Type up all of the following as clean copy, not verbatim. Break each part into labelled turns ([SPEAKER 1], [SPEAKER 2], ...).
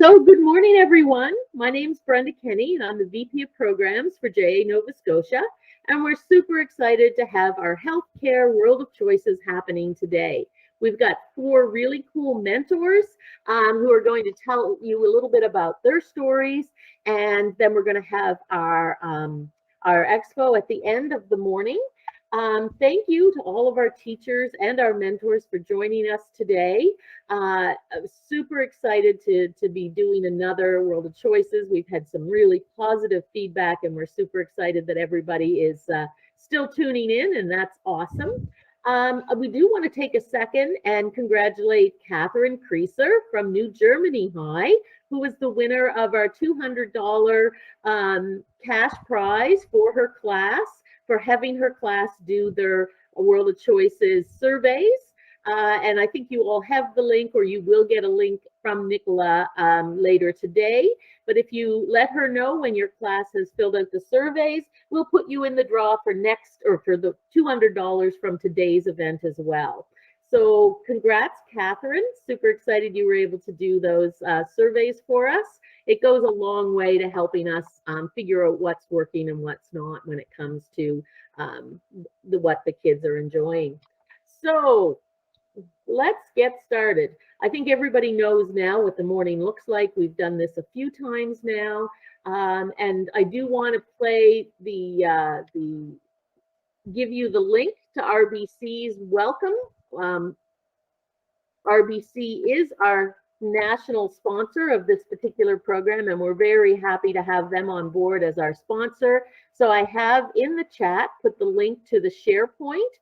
[SPEAKER 1] So good morning, everyone. My name is Brenda Kenny, and I'm the VP of Programs for JA Nova Scotia. And we're super excited to have our healthcare World of Choices happening today. We've got four really cool mentors who are going to tell you a little bit about their stories, and then we're going to have our expo at the end of the morning. Thank you to all of our teachers and our mentors for joining us today. I'm super excited to be doing another World of Choices. We've had some really positive feedback, and we're super excited that everybody is still tuning in, and that's awesome. We do want to take a second and congratulate Catherine Creaser from New Germany High, who was the winner of our $200 cash prize for her class, for having her class do their World of Choices surveys. And I think you all have the link, or you will get a link from Nicola later today. But if you let her know when your class has filled out the surveys, we'll put you in the draw for next, or for the $200 from today's event as well. So congrats, Catherine. Super excited you were able to do those surveys for us. It goes a long way to helping us figure out what's working and what's not when it comes to what the kids are enjoying. So let's get started. I think everybody knows now what the morning looks like. We've done this a few times now. And I do want to play give you the link to RBC's welcome. RBC is our national sponsor of this particular program, and we're very happy to have them on board as our sponsor. So I have in the chat put the link to the SharePoint.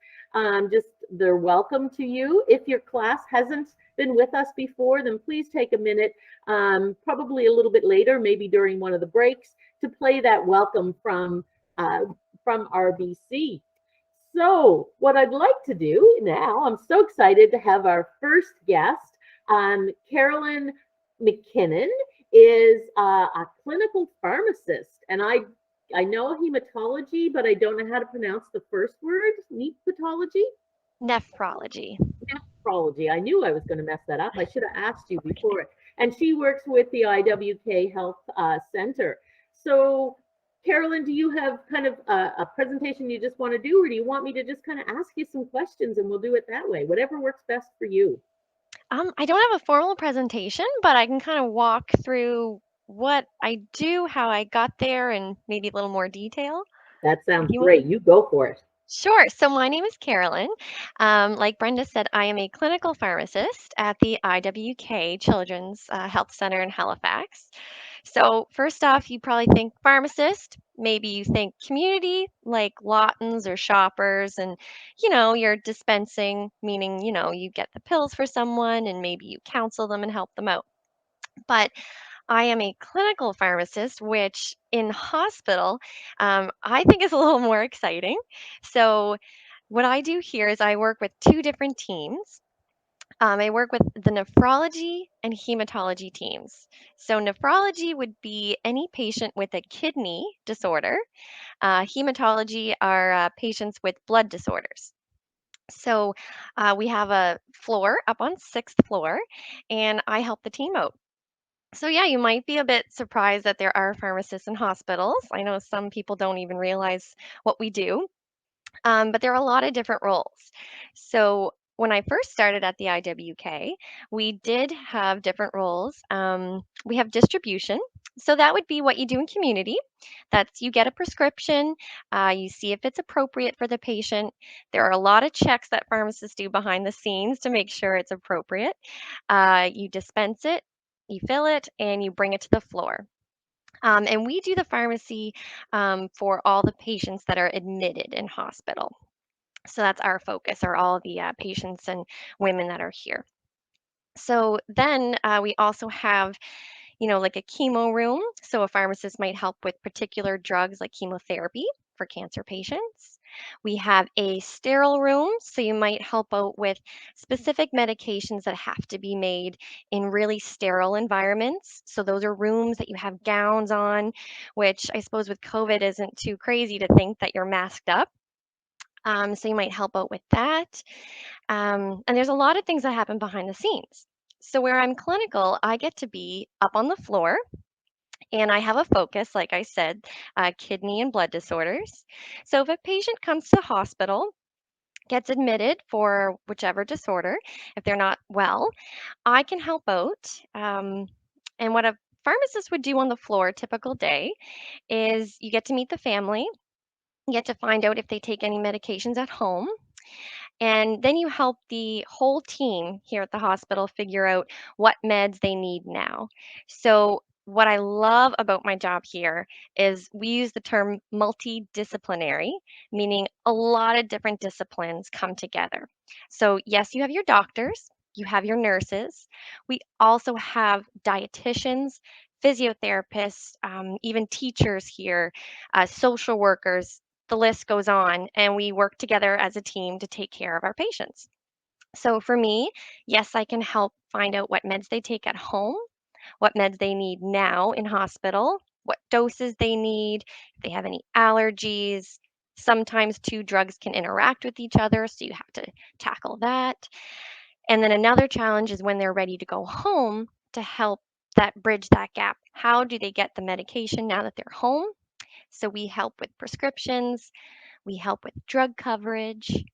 [SPEAKER 1] Just they're welcome to you. If your class hasn't been with us before, then please take a minute, probably a little bit later, maybe during one of the breaks, to play that welcome from RBC. So what I'd like to do now, I'm so excited to have our first guest. Carolyn Mckinnon is a clinical pharmacist, and I know hematology, but I don't know how to pronounce the first word. Nephrology?
[SPEAKER 2] Nephrology.
[SPEAKER 1] Nephrology. I knew I was going to mess that up. I should have asked you before. And she works with the IWK Health Center. So Carolyn, do you have kind of a presentation you just want to do, or do you want me to just kind of ask you some questions and we'll do it that way? Whatever works best for you.
[SPEAKER 2] I don't have a formal presentation, but I can kind of walk through what I do, how I got there, and maybe a little more detail.
[SPEAKER 1] That
[SPEAKER 2] If
[SPEAKER 1] sounds
[SPEAKER 2] you want.
[SPEAKER 1] great. You go for it.
[SPEAKER 2] Sure. So my name is Carolyn. Like Brenda said, I am a clinical pharmacist at the IWK Children's Health Center in Halifax. So first off, you probably think pharmacist. Maybe you think community, like Lawtons or Shoppers, and you're dispensing, meaning you get the pills for someone, and maybe you counsel them and help them out. But I am a clinical pharmacist, which in hospital, I think is a little more exciting. So what I do here is I work with two different teams. I work with the nephrology and hematology teams. So, nephrology would be any patient with a kidney disorder. Hematology are patients with blood disorders. So, we have a floor up on sixth floor, and I help the team out. So, yeah, you might be a bit surprised that there are pharmacists in hospitals. I know some people don't even realize what we do. But there are a lot of different roles. So when I first started at the IWK, we did have different roles. We have distribution. So that would be what you do in community. That's you get a prescription, you see if it's appropriate for the patient. There are a lot of checks that pharmacists do behind the scenes to make sure it's appropriate. You dispense it, you fill it, and you bring it to the floor. And we do the pharmacy for all the patients that are admitted in hospital. So that's our focus, are all the patients and women that are here. So then we also have, like a chemo room. So a pharmacist might help with particular drugs like chemotherapy for cancer patients. We have a sterile room. So you might help out with specific medications that have to be made in really sterile environments. So those are rooms that you have gowns on, which I suppose with COVID isn't too crazy to think that you're masked up. So you might help out with that. And there's a lot of things that happen behind the scenes. So where I'm clinical, I get to be up on the floor and I have a focus, like I said, kidney and blood disorders. So if a patient comes to hospital, gets admitted for whichever disorder, if they're not well, I can help out. And what a pharmacist would do on the floor, typical day, is you get to meet the family, you get to find out if they take any medications at home, and then you help the whole team here at the hospital figure out what meds they need now. So, what I love about my job here is we use the term multidisciplinary, meaning a lot of different disciplines come together. So, yes, you have your doctors, you have your nurses. We also have dietitians, physiotherapists, even teachers here, social workers, the list goes on, and we work together as a team to take care of our patients. So for me, yes, I can help find out what meds they take at home, what meds they need now in hospital, what doses they need, if they have any allergies. Sometimes two drugs can interact with each other, so you have to tackle that. And then another challenge is when they're ready to go home to help that bridge that gap. How do they get the medication now that they're home? So we help with prescriptions, we help with drug coverage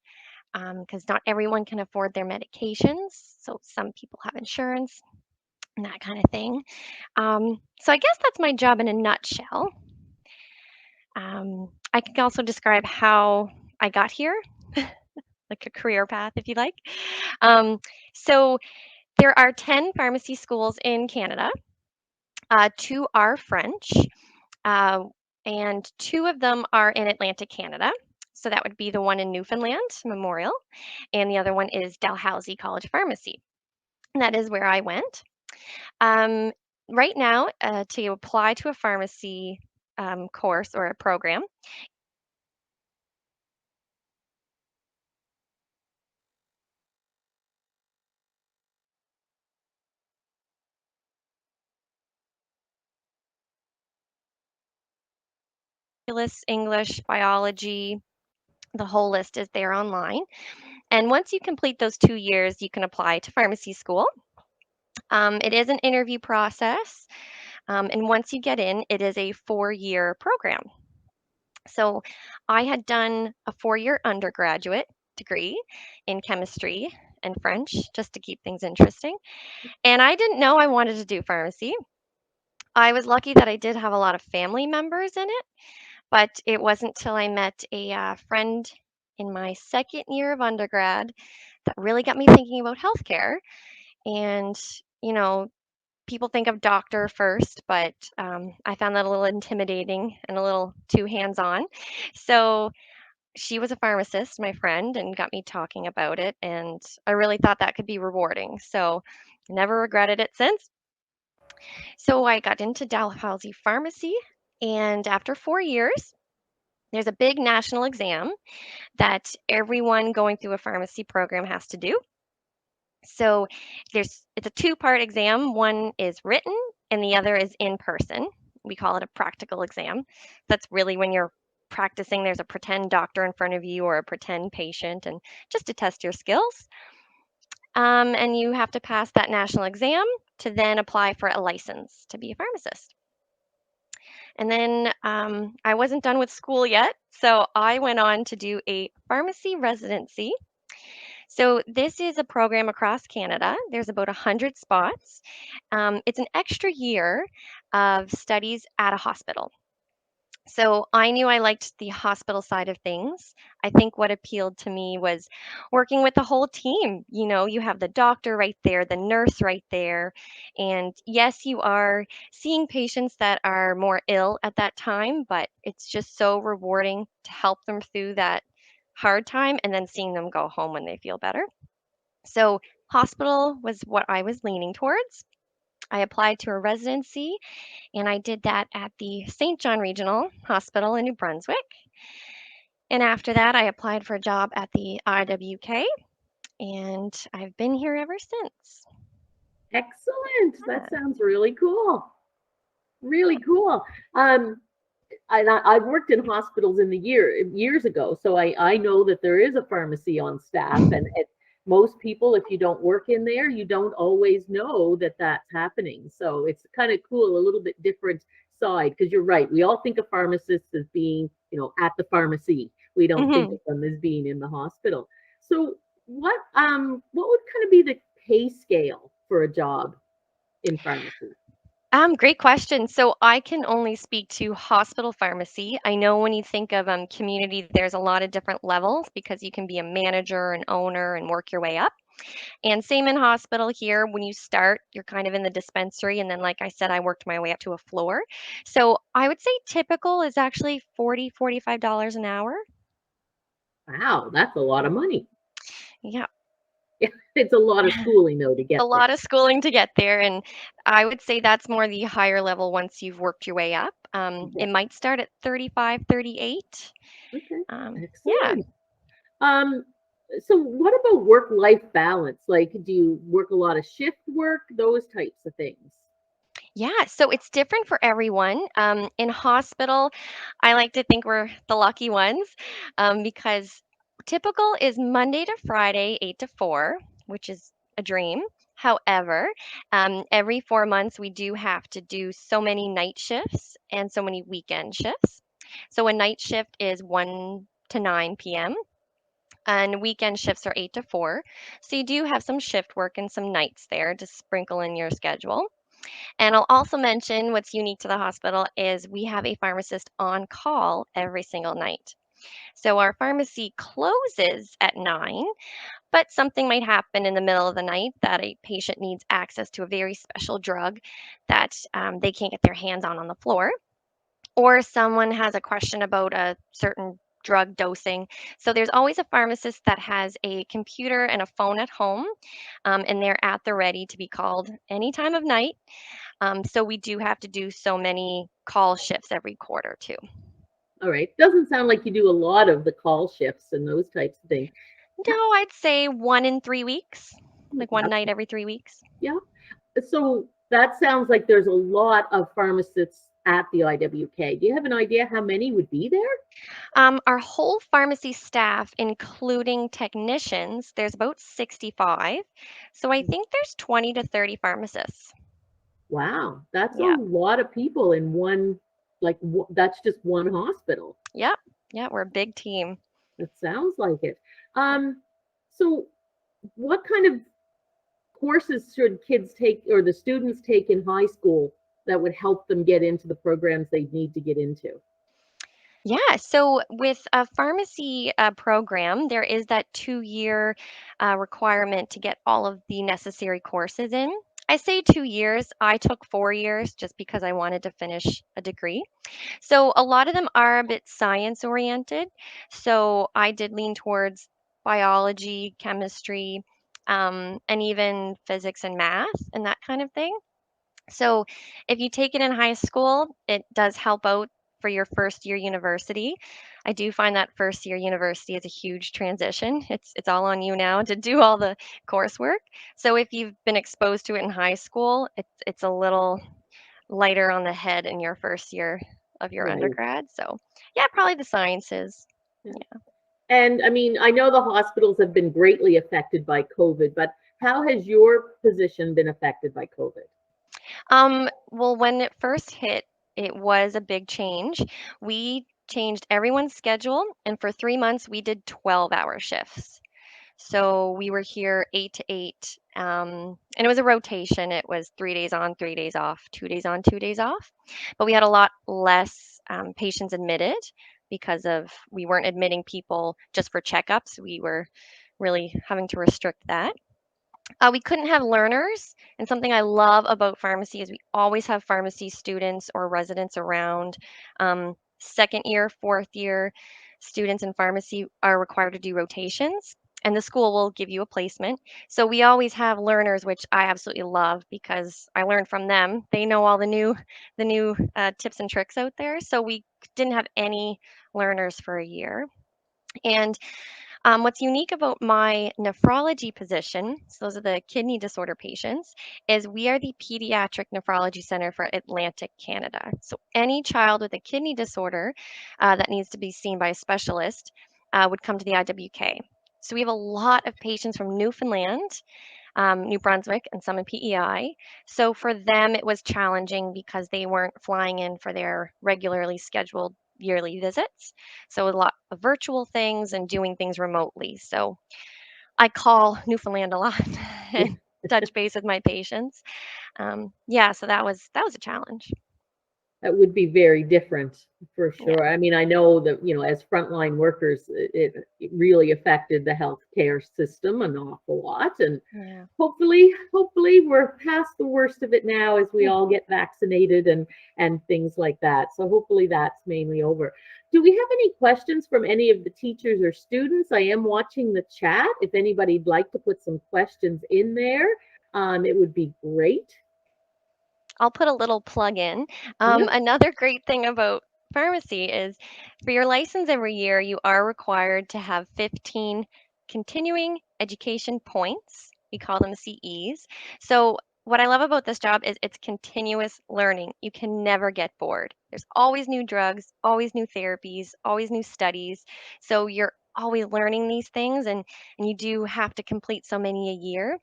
[SPEAKER 2] because not everyone can afford their medications. So some people have insurance and that kind of thing. So I guess that's my job in a nutshell. I can also describe how I got here, like a career path, if you like. Um, so there are 10 pharmacy schools in Canada. Two are French, uh, and two of them are in Atlantic Canada. So that would be the one in Newfoundland, Memorial, and the other one is Dalhousie College of Pharmacy. And that is where I went. Um, right now, to apply to a pharmacy course or a program, English, biology, the whole list is there online. And once you complete those 2 years, you can apply to pharmacy school. It is an interview process. And once you get in, it is a 4-year program. So I had done a 4-year undergraduate degree in chemistry and French just to keep things interesting. And I didn't know I wanted to do pharmacy. I was lucky that I did have a lot of family members in it, but it wasn't till I met a friend in my second year of undergrad that really got me thinking about healthcare. And, you know, people think of doctor first, but I found that a little intimidating and a little too hands on. So she was a pharmacist, my friend, and got me talking about it. And I really thought that could be rewarding. So I never regretted it since. So I got into Dalhousie Pharmacy. And after 4 years, there's a big national exam that everyone going through a pharmacy program has to do. So it's a two-part exam. One is written and the other is in person. We call it a practical exam. That's really when you're practicing, there's a pretend doctor in front of you or a pretend patient, and just to test your skills. And you have to pass that national exam to then apply for a license to be a pharmacist. And then I wasn't done with school yet, so I went on to do a pharmacy residency. So this is a program across Canada. There's about 100 spots. It's an extra year of studies at a hospital. So I knew I liked the hospital side of things. I think what appealed to me was working with the whole team. You know, you have the doctor right there, the nurse right there. And yes, you are seeing patients that are more ill at that time, but it's just so rewarding to help them through that hard time and then seeing them go home when they feel better. So, hospital was what I was leaning towards. I applied to a residency and I did that at the St. John Regional Hospital in New Brunswick. And after that, I applied for a job at the IWK and I've been here ever since.
[SPEAKER 1] Excellent.
[SPEAKER 2] Yeah.
[SPEAKER 1] That sounds really cool. Really cool. I've worked in hospitals in the years ago, so I know that there is a pharmacy on staff, and most people, if you don't work in there, you don't always know that that's happening. So it's kind of cool, a little bit different side, because you're right. We all think of pharmacists as being, at the pharmacy. We don't think
[SPEAKER 2] Hmm.
[SPEAKER 1] of them as being in the hospital. So what would kind of be the pay scale for a job in pharmacy?
[SPEAKER 2] Great question. So I can only speak to hospital pharmacy. I know when you think of community, there's a lot of different levels because you can be a manager, an owner, and work your way up. And same in hospital here. When you start, you're kind of in the dispensary. And then, like I said, I worked my way up to a floor. So I would say typical is actually $45 an hour.
[SPEAKER 1] Wow, that's a lot of money.
[SPEAKER 2] Yeah,
[SPEAKER 1] It's a lot of schooling though to
[SPEAKER 2] a
[SPEAKER 1] get
[SPEAKER 2] lot
[SPEAKER 1] there.
[SPEAKER 2] of schooling to get there. And I would say that's more the higher level once you've worked your way up.
[SPEAKER 1] Yeah.
[SPEAKER 2] It might start at 35, 38.
[SPEAKER 1] Okay.
[SPEAKER 2] Yeah.
[SPEAKER 1] Excellent. Um, so what about work-life balance? Like, do you work a lot of shift work, those types of things?
[SPEAKER 2] Yeah, so it's different for everyone. In hospital, I like to think we're the lucky ones because typical is Monday to Friday, 8 to 4, which is a dream. However, every 4 months, we do have to do so many night shifts and so many weekend shifts. So a night shift is 1 to 9 p.m. and weekend shifts are 8 to 4. So you do have some shift work and some nights there to sprinkle in your schedule. And I'll also mention what's unique to the hospital is we have a pharmacist on call every single night. So our pharmacy closes at 9, but something might happen in the middle of the night that a patient needs access to a very special drug that they can't get their hands on the floor, or someone has a question about a certain drug dosing. So there's always a pharmacist that has a computer and a phone at home, and they're at the ready to be called any time of night. So we do have to do so many call shifts every quarter too.
[SPEAKER 1] All right. Doesn't sound like you do a lot of the call shifts and those types of things.
[SPEAKER 2] No, I'd say 1 in 3 weeks, like one
[SPEAKER 1] That's
[SPEAKER 2] night every 3 weeks.
[SPEAKER 1] yeah. So that sounds like there's a lot of pharmacists at the IWK. Do you have an idea how many would be there?
[SPEAKER 2] Our whole pharmacy staff, including technicians, there's about 65. So I think there's 20 to 30 pharmacists.
[SPEAKER 1] Wow, that's a
[SPEAKER 2] Yeah,
[SPEAKER 1] lot of people in one, like that's just one hospital.
[SPEAKER 2] yeah, yeah. We're a big team.
[SPEAKER 1] It sounds like it. Um, so what kind of courses should kids take or the students take in high school that would help them get into the programs they need to get into?
[SPEAKER 2] Yeah, so with a pharmacy program, there is that 2 year requirement to get all of the necessary courses in. I say 2 years. I took 4 years just because I wanted to finish a degree. So a lot of them are a bit science oriented. So I did lean towards biology, chemistry, and even physics and math and that kind of thing. So if you take it in high school, it does help out for your first year university. I do find that first year university is a huge transition. It's all on you now to do all the coursework. So if you've been exposed to it in high school, it's a little lighter on the head in your first year of your
[SPEAKER 1] Right.
[SPEAKER 2] undergrad. So yeah, probably the sciences.
[SPEAKER 1] Yeah. And I mean, I know the hospitals have been greatly affected by COVID, but how has your position been affected by COVID?
[SPEAKER 2] Well, when it first hit, it was a big change. We changed everyone's schedule, and for 3 months, we did 12-hour shifts. So we were here 8 to 8, and it was a rotation. It was 3 days on, 3 days off, 2 days on, 2 days off. But we had a lot less patients admitted because of we weren't admitting people just for checkups. We were really having to restrict that. We couldn't have learners, and something I love about pharmacy is we always have pharmacy students or residents around. Second year, fourth year students in pharmacy are required to do rotations, and the school will give you a placement. So we always have learners, which I absolutely love because I learn from them. They know all the new tips and tricks out there. So we didn't have any learners for a year. And what's unique about my nephrology position, so those are the kidney disorder patients, is we are the pediatric nephrology center for Atlantic Canada. So any child with a kidney disorder that needs to be seen by a specialist would come to the IWK. So we have a lot of patients from Newfoundland, New Brunswick, and some in PEI. So for them, it was challenging because they weren't flying in for their regularly scheduled yearly visits. So a lot of virtual things and doing things remotely. So I call Newfoundland a lot and touch base with my patients. Yeah, so that was a challenge.
[SPEAKER 1] That would be very different for
[SPEAKER 2] Yeah,
[SPEAKER 1] sure. I mean, I know that, as frontline workers, it really affected the healthcare system an awful lot. And
[SPEAKER 2] yeah.
[SPEAKER 1] hopefully we're past the worst of it now as we
[SPEAKER 2] Mm.
[SPEAKER 1] all get vaccinated and things like that. So hopefully that's mainly over. Do we have any questions from any of the teachers or students? I am watching the chat. If anybody'd like to put some questions in there, it would be great.
[SPEAKER 2] I'll put a little plug in.
[SPEAKER 1] Yep.
[SPEAKER 2] Another great thing about pharmacy is for your license every year, you are required to have 15 continuing education points. We call them CEs. So, what I love about this job is it's continuous learning. You can never get bored. There's always new drugs, always new therapies, always new studies. So, you're always learning these things, and you do have to complete so many a year.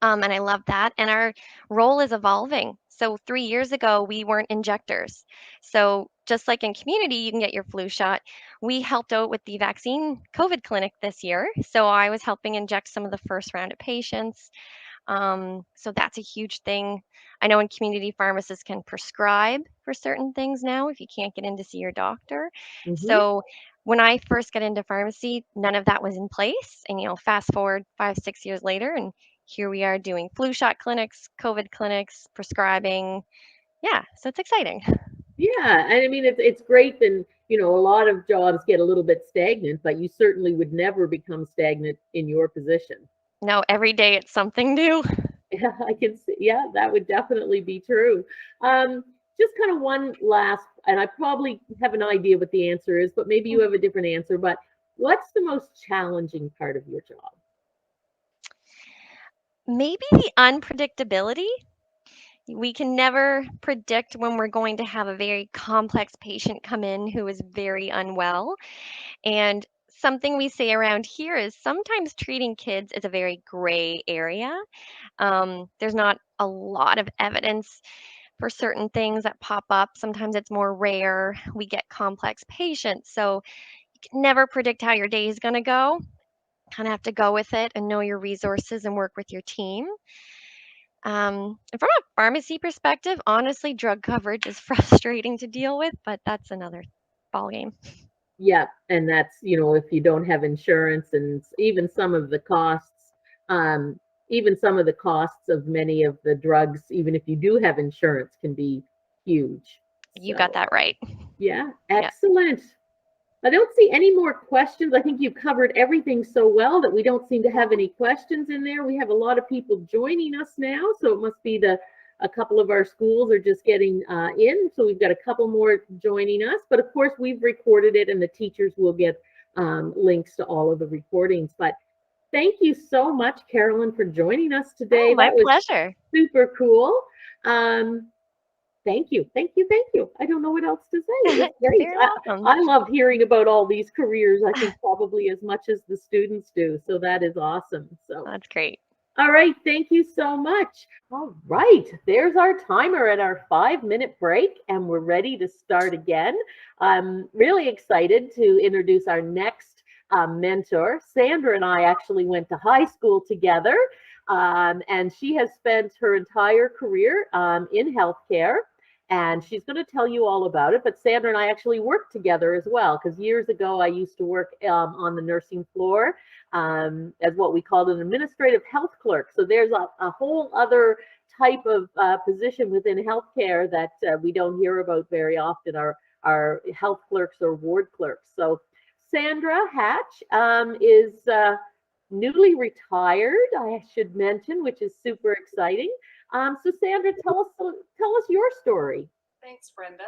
[SPEAKER 2] And I love that. And our role is evolving. So 3 years ago, we weren't injectors. So just like in community, you can get your flu shot. We helped out with the vaccine COVID clinic this year. So I was helping inject some of the first round of patients. So that's a huge thing. I know in community pharmacists can prescribe for certain things now if you can't get in to see your doctor.
[SPEAKER 1] Hmm.
[SPEAKER 2] So when I first got into pharmacy, none of that was in place. And fast forward 5, 6 years later, and here we are doing flu shot clinics, COVID clinics, prescribing. Yeah, so it's exciting.
[SPEAKER 1] Yeah, and I mean it's great. Then a lot of jobs get a little bit stagnant, but you certainly would never become stagnant in your position.
[SPEAKER 2] Now every day it's something new.
[SPEAKER 1] Yeah, I can see. Yeah, that would definitely be true. Um, just kind of one last, and I probably have an idea what the answer is, but maybe you have a different answer. But what's the most challenging part of your job?
[SPEAKER 2] Maybe the unpredictability. We can never predict when we're going to have a very complex patient come in who is very unwell. And something we say around here is sometimes treating kids is a very gray area. There's not a lot of evidence for certain things that pop up. Sometimes it's more rare. We get complex patients. So you can never predict how your day is going to go. Kind of have to go with it and know your resources and work with your team. And from a pharmacy perspective, honestly, drug coverage is frustrating to deal with, but that's another ballgame.
[SPEAKER 1] Yeah, and that's, if you don't have insurance and even some of the costs, even some of the costs of many of the drugs, even if you do have insurance, can be huge.
[SPEAKER 2] You got
[SPEAKER 1] So,
[SPEAKER 2] that right.
[SPEAKER 1] yeah,
[SPEAKER 2] Yeah.
[SPEAKER 1] excellent. I don't see any more questions. I think you've covered everything so well that we don't seem to have any questions in there. We have a lot of people joining us now, so it must be a couple of our schools are just getting in. So we've got a couple more joining us, but of course we've recorded it, and the teachers will get links to all of the recordings. But thank you so much, Carolyn, for joining us
[SPEAKER 2] Oh,
[SPEAKER 1] today.
[SPEAKER 2] my
[SPEAKER 1] That was
[SPEAKER 2] pleasure.
[SPEAKER 1] super cool. Um, Thank you. Thank you. Thank you. I don't know what else to say. It was
[SPEAKER 2] You're
[SPEAKER 1] great.
[SPEAKER 2] very welcome.
[SPEAKER 1] I love hearing about all these careers. I think probably as much as the students do. So that is awesome. So,
[SPEAKER 2] That's great.
[SPEAKER 1] all right. Thank you so much. All right. There's our timer at our 5-minute break, and we're ready to start again. I'm really excited to introduce our next mentor. Sandra and I actually went to high school together, and she has spent her entire career in healthcare. And she's going to tell you all about it. But Sandra and I actually worked together as well, because years ago I used to work on the nursing floor as what we called an administrative health clerk. So there's a whole other type of position within healthcare that we don't hear about very often, our health clerks or ward clerks. So Sandra Hatch is newly retired, I should mention, which is super exciting. So Sandra, tell us your story.
[SPEAKER 3] Thanks, Brenda.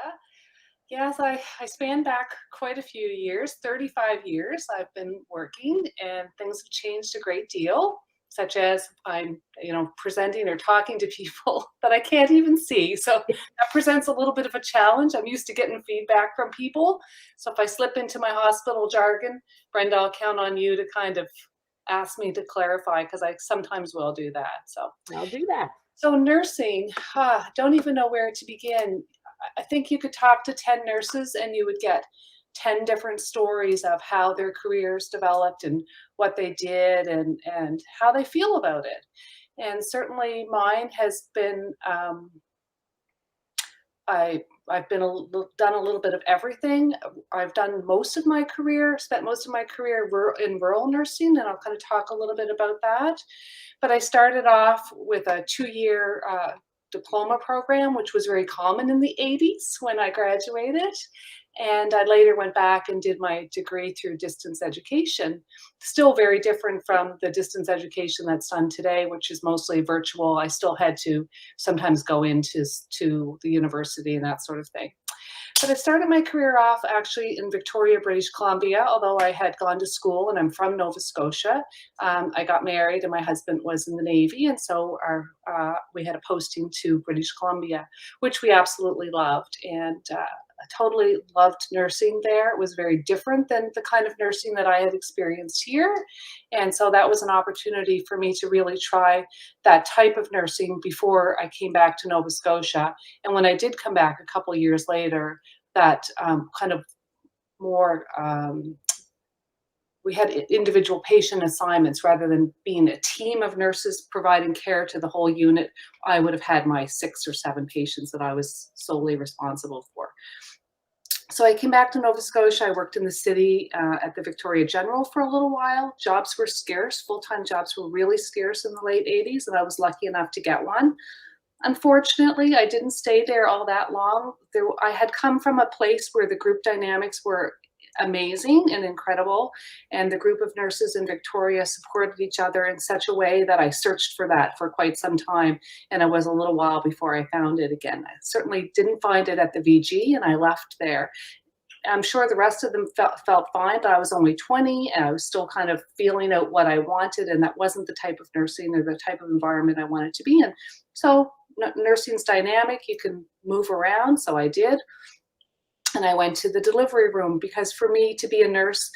[SPEAKER 3] Yes, I span back quite a few years, 35 years I've been working, and things have changed a great deal, such as I'm, presenting or talking to people that I can't even see. So that presents a little bit of a challenge. I'm used to getting feedback from people. So if I slip into my hospital jargon, Brenda, I'll count on you to kind of ask me to clarify, because I sometimes will do that. So
[SPEAKER 1] I'll do that.
[SPEAKER 3] so nursing, don't even know where to begin. I think you could talk to 10 nurses and you would get 10 different stories of how their careers developed and what they did and how they feel about it. And certainly mine has been, I've been done a little bit of everything. I've done most of my career, spent most of my career in rural nursing, and I'll kind of talk a little bit about that. But I started off with a 2-year diploma program, which was very common in the 80s when I graduated. And I later went back and did my degree through distance education. Still very different from the distance education that's done today, which is mostly virtual. I still had to sometimes go into the university and that sort of thing. But I started my career off actually in Victoria, British Columbia, although I had gone to school and I'm from Nova Scotia. I got married and my husband was in the Navy, and so we had a posting to British Columbia, which we absolutely loved. And I totally loved nursing there. It was very different than the kind of nursing that I had experienced here. And so that was an opportunity for me to really try that type of nursing before I came back to Nova Scotia. And when I did come back a couple years later, that kind of more, we had individual patient assignments rather than being a team of nurses providing care to the whole unit. I would have had my 6 or 7 patients that I was solely responsible for. So I came back to Nova Scotia. I worked in the city at the Victoria General for a little while. Jobs were scarce. Full-time jobs were really scarce in the late 80s, and I was lucky enough to get one. Unfortunately, I didn't stay there all that long. I had come from a place where the group dynamics were amazing and incredible, and the group of nurses in Victoria supported each other in such a way that I searched for that for quite some time, and it was a little while before I found it again. I certainly didn't find it at the VG, and I left there. I'm sure the rest of them felt fine, but I was only 20 and I was still kind of feeling out what I wanted, and that wasn't the type of nursing or the type of environment I wanted to be in. So nursing's dynamic, you can move around, so I did. And I went to the delivery room because for me to be a nurse,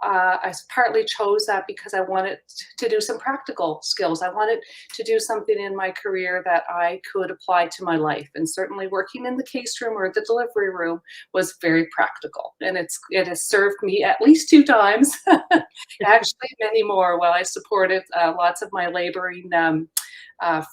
[SPEAKER 3] I partly chose that because I wanted to do some practical skills. I wanted to do something in my career that I could apply to my life. And certainly working in the case room or the delivery room was very practical. And it has served me at least 2 times, actually many more, while I supported lots of my laboring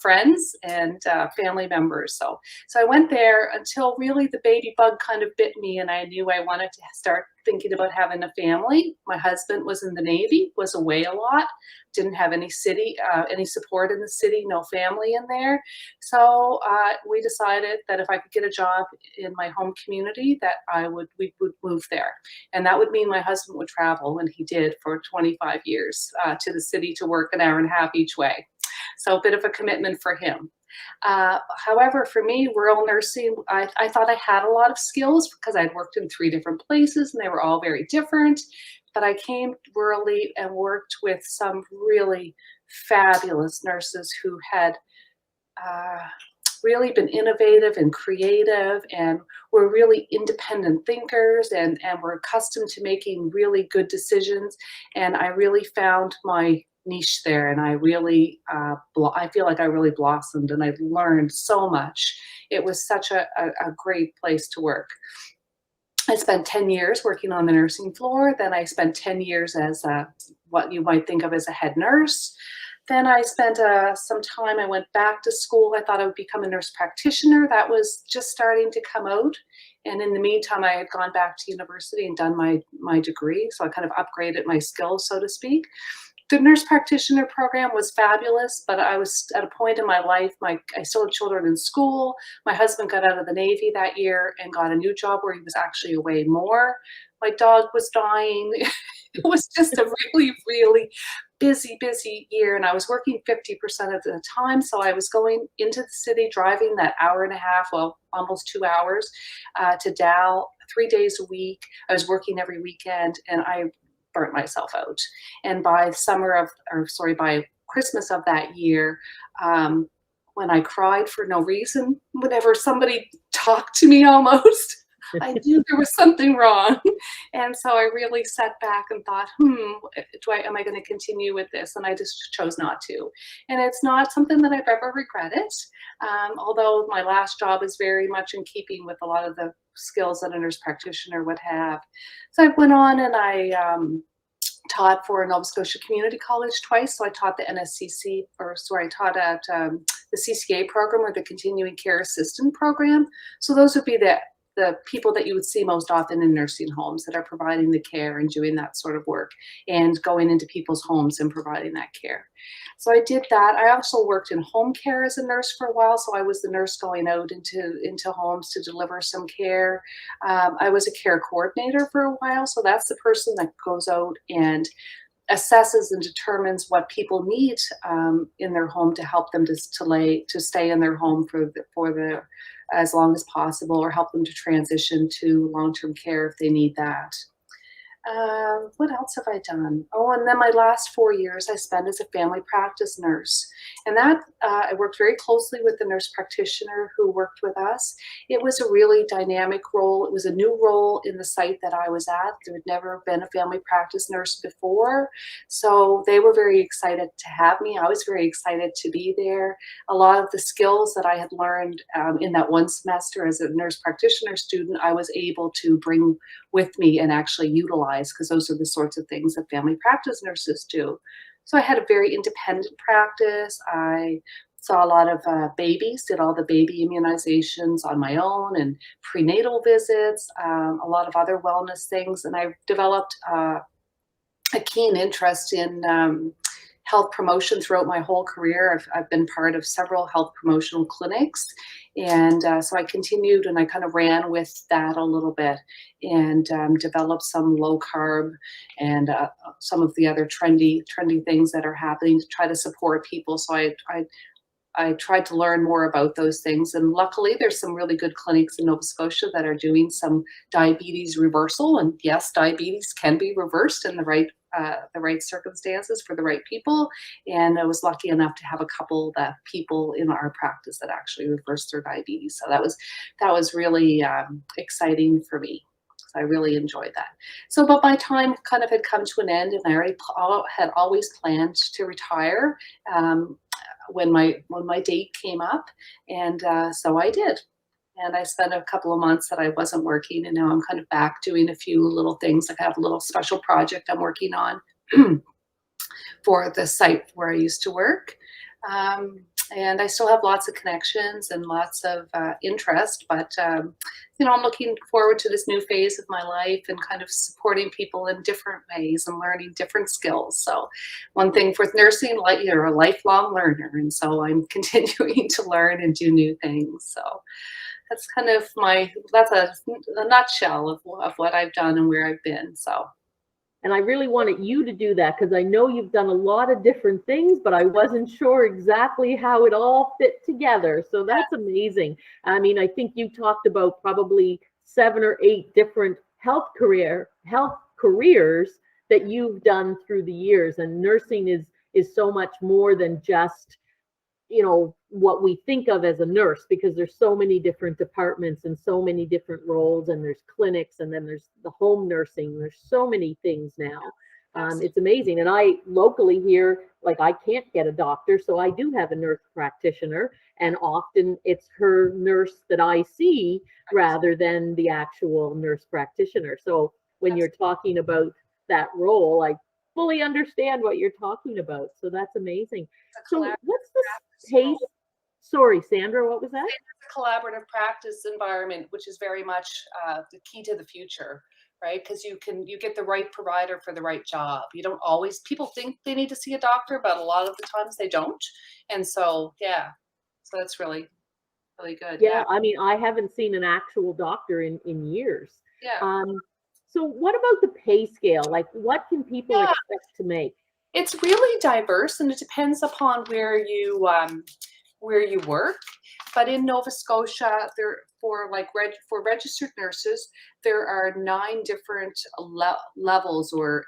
[SPEAKER 3] friends and family members. So I went there until really the baby bug kind of bit me, and I knew I wanted to start thinking about having a family. My husband was in the Navy, was away a lot, didn't have any support in the city, no family in there. So we decided that if I could get a job in my home community, that we would move there. And that would mean my husband would travel, and he did for 25 years to the city to work an hour and a half each way. So a bit of a commitment for him. However, for me, rural nursing, I thought I had a lot of skills because I'd worked in 3 different places and they were all very different. But I came rurally and worked with some really fabulous nurses who had really been innovative and creative and were really independent thinkers and were accustomed to making really good decisions. And I really found my niche there, and I really I feel like I really blossomed and I learned so much. It was such a great place to work. I spent 10 years working on the nursing floor. Then I spent 10 years as what you might think of as a head nurse. Then I spent some time, I went back to school. I thought I would become a nurse practitioner. That was just starting to come out. And in the meantime, I had gone back to university and done my degree. So I kind of upgraded my skills, so to speak. The nurse practitioner program was fabulous, but I was at a point in my life, I still had children in school. My husband got out of the Navy that year and got a new job where he was actually away more. My dog was dying. It was just a really, really busy year, and I was working 50% of the time. So I was going into the city, driving that hour and a half, well, almost 2 hours to Dal 3 days a week. I was working every weekend, and I burnt myself out. And by Christmas of that year, when I cried for no reason, whenever somebody talked to me almost, I knew there was something wrong. And so I really sat back and thought, am I going to continue with this? And I just chose not to. And it's not something that I've ever regretted, although my last job is very much in keeping with a lot of the skills that a nurse practitioner would have. So I went on and I taught for Nova Scotia Community College twice. So I taught the NSCC, I taught at the CCA program, or the Continuing Care Assistant program. So those would be the people that you would see most often in nursing homes that are providing the care and doing that sort of work and going into people's homes and providing that care. So I did that. I also worked in home care as a nurse for a while. So I was the nurse going out into homes to deliver some care. I was a care coordinator for a while. So that's the person that goes out and assesses and determines what people need in their home to help them to stay in their home for as long as possible, or help them to transition to long-term care if they need that. What else have I done? Oh, and then my last 4 years I spent as a family practice nurse. And that I worked very closely with the nurse practitioner who worked with us. It was a really dynamic role. It was a new role in the site that I was at. There had never been a family practice nurse before. So they were very excited to have me. I was very excited to be there. A lot of the skills that I had learned in that one semester as a nurse practitioner student, I was able to bring with me and actually utilize, because those are the sorts of things that family practice nurses do. So I had a very independent practice. I saw a lot of babies, did all the baby immunizations on my own and prenatal visits, a lot of other wellness things. And I developed a keen interest in health promotion throughout my whole career. I've been part of several health promotional clinics. And so I continued and I kind of ran with that a little bit and developed some low carb and some of the other trendy things that are happening to try to support people. So I tried to learn more about those things. And luckily, there's some really good clinics in Nova Scotia that are doing some diabetes reversal. And yes, diabetes can be reversed in the right circumstances for the right people. And I was lucky enough to have a couple that people in our practice that actually reversed their diabetes. So that was really exciting for me. So I really enjoyed that. So, but my time kind of had come to an end, and I already had always planned to retire when my date came up, and so I did. And I spent a couple of months that I wasn't working, and now I'm kind of back doing a few little things. Like I have a little special project I'm working on for the site where I used to work. And I still have lots of connections and lots of interest, but I'm looking forward to this new phase of my life and kind of supporting people in different ways and learning different skills. So one thing with nursing, you're a lifelong learner, and so I'm continuing to learn and do new things. So that's kind of that's a nutshell of what I've done and where I've been. So.
[SPEAKER 1] And I really wanted you to do that because I know you've done a lot of different things, but I wasn't sure exactly how it all fit together. So that's amazing. I mean, I think you talked about probably 7 or 8 different health careers that you've done through the years. And nursing is so much more than just what we think of as a nurse, because there's so many different departments and so many different roles, and there's clinics, and then there's the home nursing. There's so many things now. It's amazing. And I locally here, I can't get a doctor, so I do have a nurse practitioner, and often it's her nurse that I see rather than the actual nurse practitioner. So when you're talking about that role, I fully understand what you're talking about. So that's amazing. So what's the pace? Sorry, Sandra, what was that?
[SPEAKER 3] It's a collaborative practice environment, which is very much the key to the future, right? Because you get the right provider for the right job. You don't always, people think they need to see a doctor, but a lot of the times they don't. And so, so that's really, really good.
[SPEAKER 1] Yeah, I mean, I haven't seen an actual doctor in years.
[SPEAKER 3] Yeah.
[SPEAKER 1] So what about the pay scale? What can people expect to make?
[SPEAKER 3] It's really diverse, and it depends upon where you work. But in Nova Scotia, for registered nurses, there are 9 different levels, or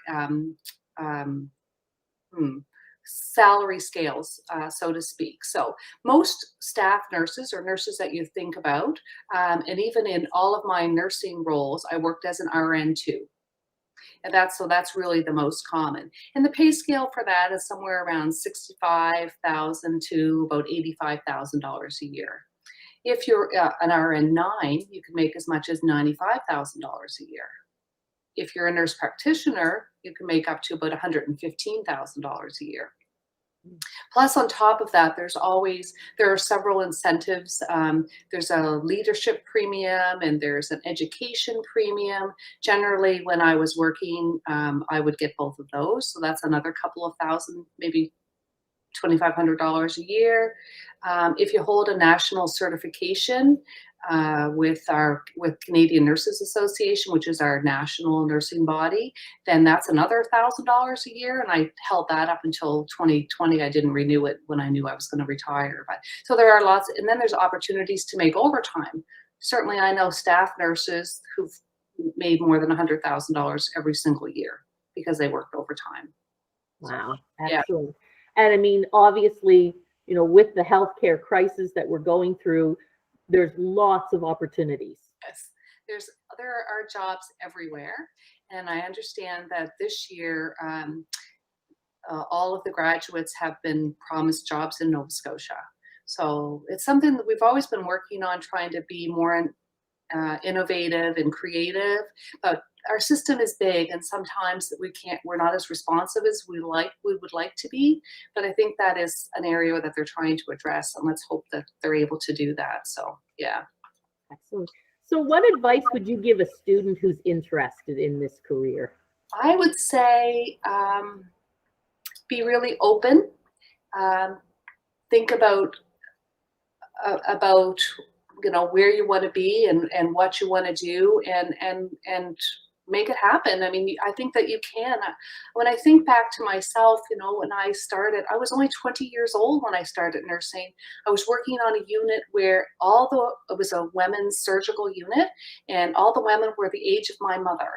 [SPEAKER 3] salary scales, so to speak. So most staff nurses or nurses that you think about, and even in all of my nursing roles, I worked as an RN too. And that's really the most common. And the pay scale for that is somewhere around $65,000 to about $85,000 a year. If you're an RN9, you can make as much as $95,000 a year. If you're a nurse practitioner, you can make up to about $115,000 a year. Plus, on top of that, there are several incentives. There's a leadership premium and there's an education premium. Generally, when I was working, I would get both of those. So that's another couple of thousand, maybe $2,500 a year. If you hold a national certification with Canadian Nurses Association, which is our national nursing body, then that's another $1,000 a year. And I held that up until 2020. I didn't renew it when I knew I was going to retire. But so there are lots, and then there's opportunities to make overtime. Certainly, I know staff nurses who've made more than $100,000 every single year because they worked overtime.
[SPEAKER 1] Wow,
[SPEAKER 3] Yeah.
[SPEAKER 1] excellent. And I mean, obviously, with the healthcare crisis that we're going through, there's lots of opportunities.
[SPEAKER 3] Yes, there are jobs everywhere, and I understand that this year all of the graduates have been promised jobs in Nova Scotia. So it's something that we've always been working on, trying to be more innovative and creative. But our system is big, and sometimes we're not as responsive as we would like to be. But I think that is an area that they're trying to address, and let's hope that they're able to do that. So yeah.
[SPEAKER 1] Excellent. So what advice would you give a student who's interested in this career?
[SPEAKER 3] I would say be really open. Think about where you want to be and what you want to do, and make it happen. I mean, I think that you can. When I think back to myself, when I started, I was only 20 years old when I started nursing. I was working on a unit where it was a women's surgical unit, and all the women were the age of my mother.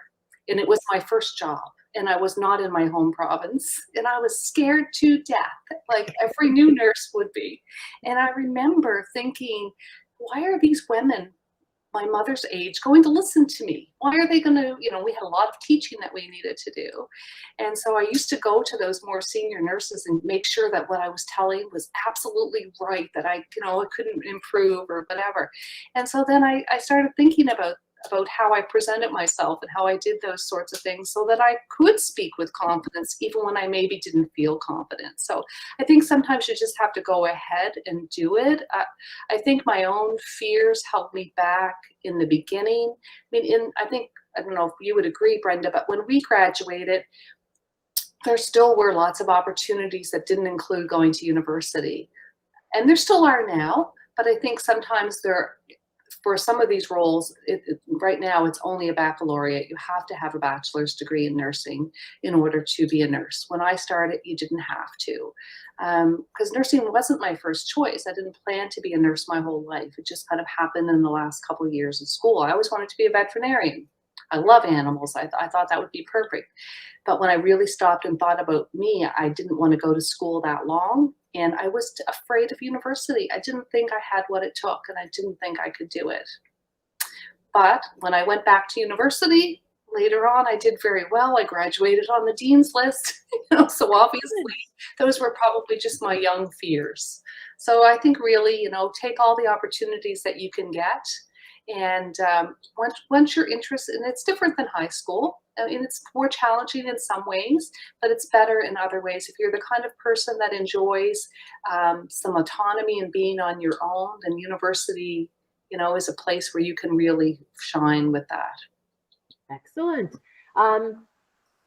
[SPEAKER 3] And it was my first job, and I was not in my home province, and I was scared to death, like every new nurse would be. And I remember thinking, why are these women my mother's age going to listen to me? Why are they going to, we had a lot of teaching that we needed to do. And so I used to go to those more senior nurses and make sure that what I was telling was absolutely right, that I couldn't improve or whatever. And so then I started thinking about how I presented myself and how I did those sorts of things so that I could speak with confidence even when I maybe didn't feel confident. So I think sometimes you just have to go ahead and do it. I think my own fears held me back in the beginning. I mean, I don't know if you would agree, Brenda, but when we graduated, there still were lots of opportunities that didn't include going to university. And there still are now, but I think sometimes for some of these roles, right now, it's only a baccalaureate. You have to have a bachelor's degree in nursing in order to be a nurse. When I started, you didn't have to, because nursing wasn't my first choice. I didn't plan to be a nurse my whole life. It just kind of happened in the last couple of years of school. I always wanted to be a veterinarian. I love animals. I thought that would be perfect. But when I really stopped and thought about me, I didn't want to go to school that long. And I was afraid of university. I didn't think I had what it took, and I didn't think I could do it. But when I went back to university, later on, I did very well. I graduated on the dean's list. So obviously, those were probably just my young fears. So I think really, take all the opportunities that you can get. And once you're interested, and it's different than high school. I mean, it's more challenging in some ways, but it's better in other ways. If you're the kind of person that enjoys some autonomy and being on your own, then university, is a place where you can really shine with that.
[SPEAKER 1] Excellent. And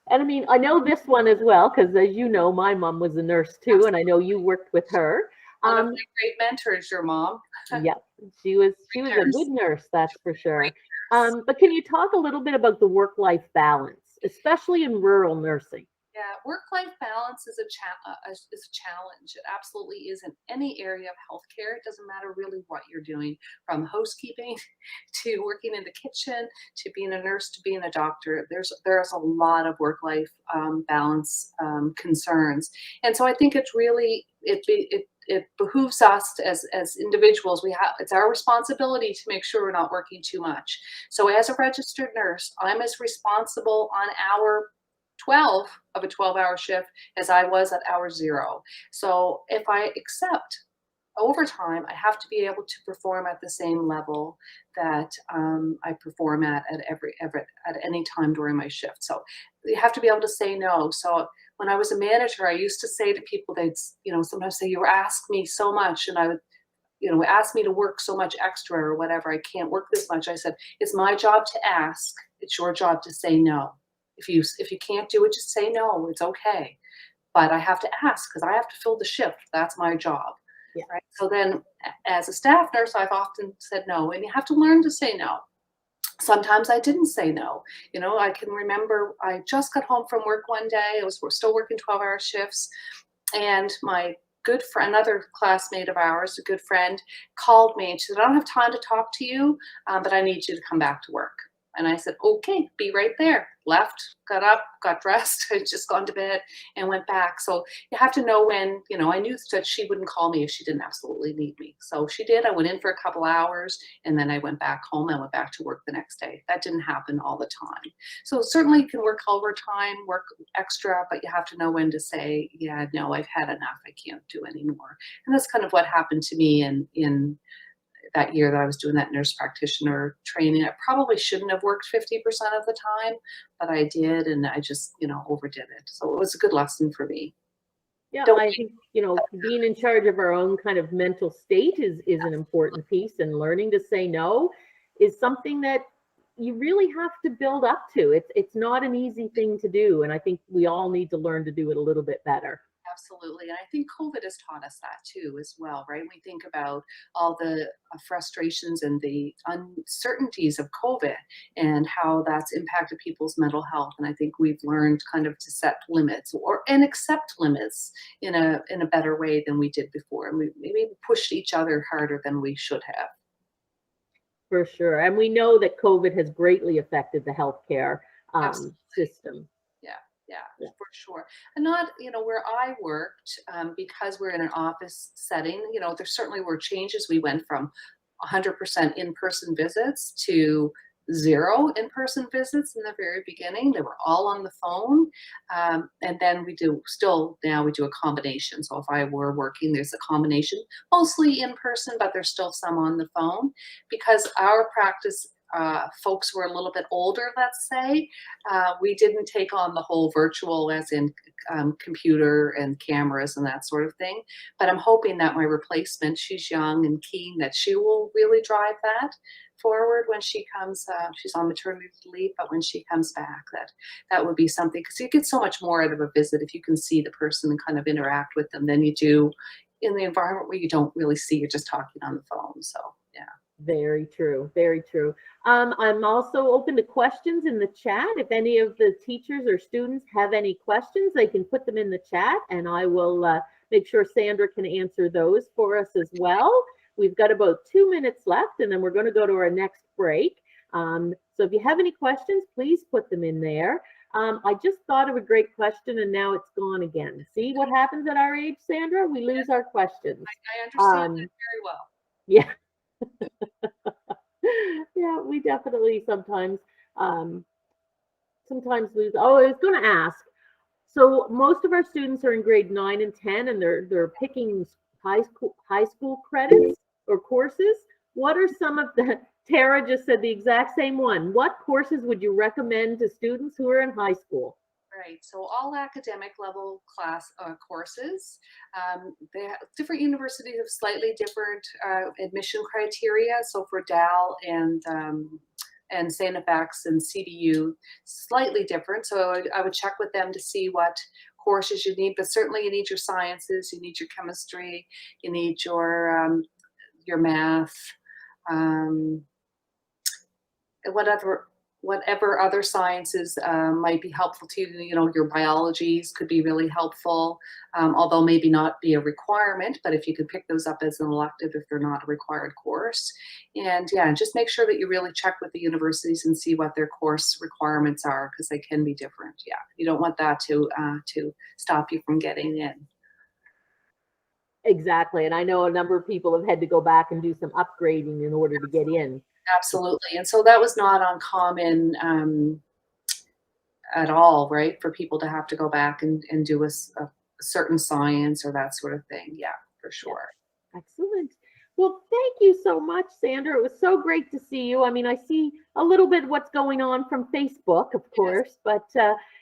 [SPEAKER 1] I mean, I know this one as well, because as you know, my mom was a nurse too, and I know you worked with her.
[SPEAKER 3] One of my great mentors, your mom.
[SPEAKER 1] Yeah, she was a good nurse, that's for sure. But can you talk a little bit about the work-life balance, especially in rural nursing?
[SPEAKER 3] Yeah, work-life balance is is a challenge. It absolutely is in any area of healthcare. It doesn't matter really what you're doing, from housekeeping to working in the kitchen to being a nurse to being a doctor. There's a lot of work-life balance concerns, and so I think it's really it behooves us as individuals. It's our responsibility to make sure we're not working too much. So as a registered nurse, I'm as responsible on hour 12 of a 12-hour shift as I was at hour 0. So if I accept overtime, I have to be able to perform at the same level that I perform at any time during my shift. So you have to be able to say no. So when I was a manager, I used to say to people, they'd sometimes say, "You ask me so much," and I would ask me to work so much extra or whatever. I can't work this much. I said, it's my job to ask. It's your job to say no. If you can't do it, just say no. It's okay. But I have to ask because I have to fill the shift. That's my job.
[SPEAKER 1] Yeah.
[SPEAKER 3] Right. So then as a staff nurse, I've often said no, and you have to learn to say no. Sometimes I didn't say no. I can remember I just got home from work one day. We're still working 12-hour shifts. And my good friend, another classmate of ours, a good friend, called me and she said, "I don't have time to talk to you, but I need you to come back to work." And I said, "Okay, be right there." Left, got up, got dressed, had just gone to bed and went back. So you have to know when, I knew that she wouldn't call me if she didn't absolutely need me. So she did. I went in for a couple hours and then I went back home and went back to work the next day. That didn't happen all the time. So certainly you can work overtime, work extra, but you have to know when to say, yeah, no, I've had enough. I can't do anymore. And that's kind of what happened to me in that year that I was doing that nurse practitioner training. I probably shouldn't have worked 50% of the time, but I did, and I just, overdid it. So it was a good lesson for me.
[SPEAKER 1] Yeah,
[SPEAKER 3] Don't
[SPEAKER 1] I think, being in charge of our own kind of mental state is an important piece, and learning to say no is something that you really have to build up to. It's not an easy thing to do, and I think we all need to learn to do it a little bit better.
[SPEAKER 3] Absolutely. And I think COVID has taught us that too, as well, right? We think about all the frustrations and the uncertainties of COVID and how that's impacted people's mental health. And I think we've learned kind of to set limits and accept limits in a better way than we did before. And we maybe pushed each other harder than we should have.
[SPEAKER 1] For sure. And we know that COVID has greatly affected the healthcare system.
[SPEAKER 3] Yeah, for sure. And not, where I worked, because we're in an office setting, there certainly were changes. We went from 100% in-person visits to 0 in-person visits in the very beginning. They were all on the phone. And then now we do a combination. So if I were working, there's a combination, mostly in person, but there's still some on the phone because our practice folks were a little bit older, let's say. We didn't take on the whole virtual as in computer and cameras and that sort of thing. But I'm hoping that my replacement, she's young and keen, that she will really drive that forward when she comes. She's on maternity leave, but when she comes back, that would be something, because you get so much more out of a visit if you can see the person and kind of interact with them than you do in the environment where you don't really see, you're just talking on the phone. So yeah.
[SPEAKER 1] Very true. Very true. I'm also open to questions in the chat. If any of the teachers or students have any questions, they can put them in the chat and I will make sure Sandra can answer those for us as well. We've got about 2 minutes left and then we're going to go to our next break. So if you have any questions, please put them in there. I just thought of a great question and now it's gone again. See what happens at our age, Sandra? We lose our questions.
[SPEAKER 3] I understand that very well.
[SPEAKER 1] Yeah. Yeah, we definitely sometimes lose. Oh, I was going to ask. So most of our students are in grade 9 and 10, and they're picking high school credits or courses. What are some of the? Tara just said the exact same one. What courses would you recommend to students who are in high school?
[SPEAKER 3] Right. So all academic level class courses. Different universities have slightly different admission criteria. So for DAL and Santa Fax and CBU, slightly different. So I would check with them to see what courses you need. But certainly you need your sciences, you need your chemistry, you need your math. What other whatever other sciences might be helpful to you. You know, your biologies could be really helpful, although maybe not be a requirement, but if you could pick those up as an elective if they're not a required course. And yeah, just make sure that you really check with the universities and see what their course requirements are, because they can be different. Yeah, you don't want that to stop you from getting in.
[SPEAKER 1] Exactly. And I know a number of people have had to go back and do some upgrading in order to get in.
[SPEAKER 3] Absolutely. And so that was not uncommon at all, right? For people to have to go back and do a certain science or that sort of thing. Yeah, for sure.
[SPEAKER 1] Excellent. Well, thank you so much, Sandra. It was so great to see you. I mean, I see a little bit what's going on from Facebook, of course, but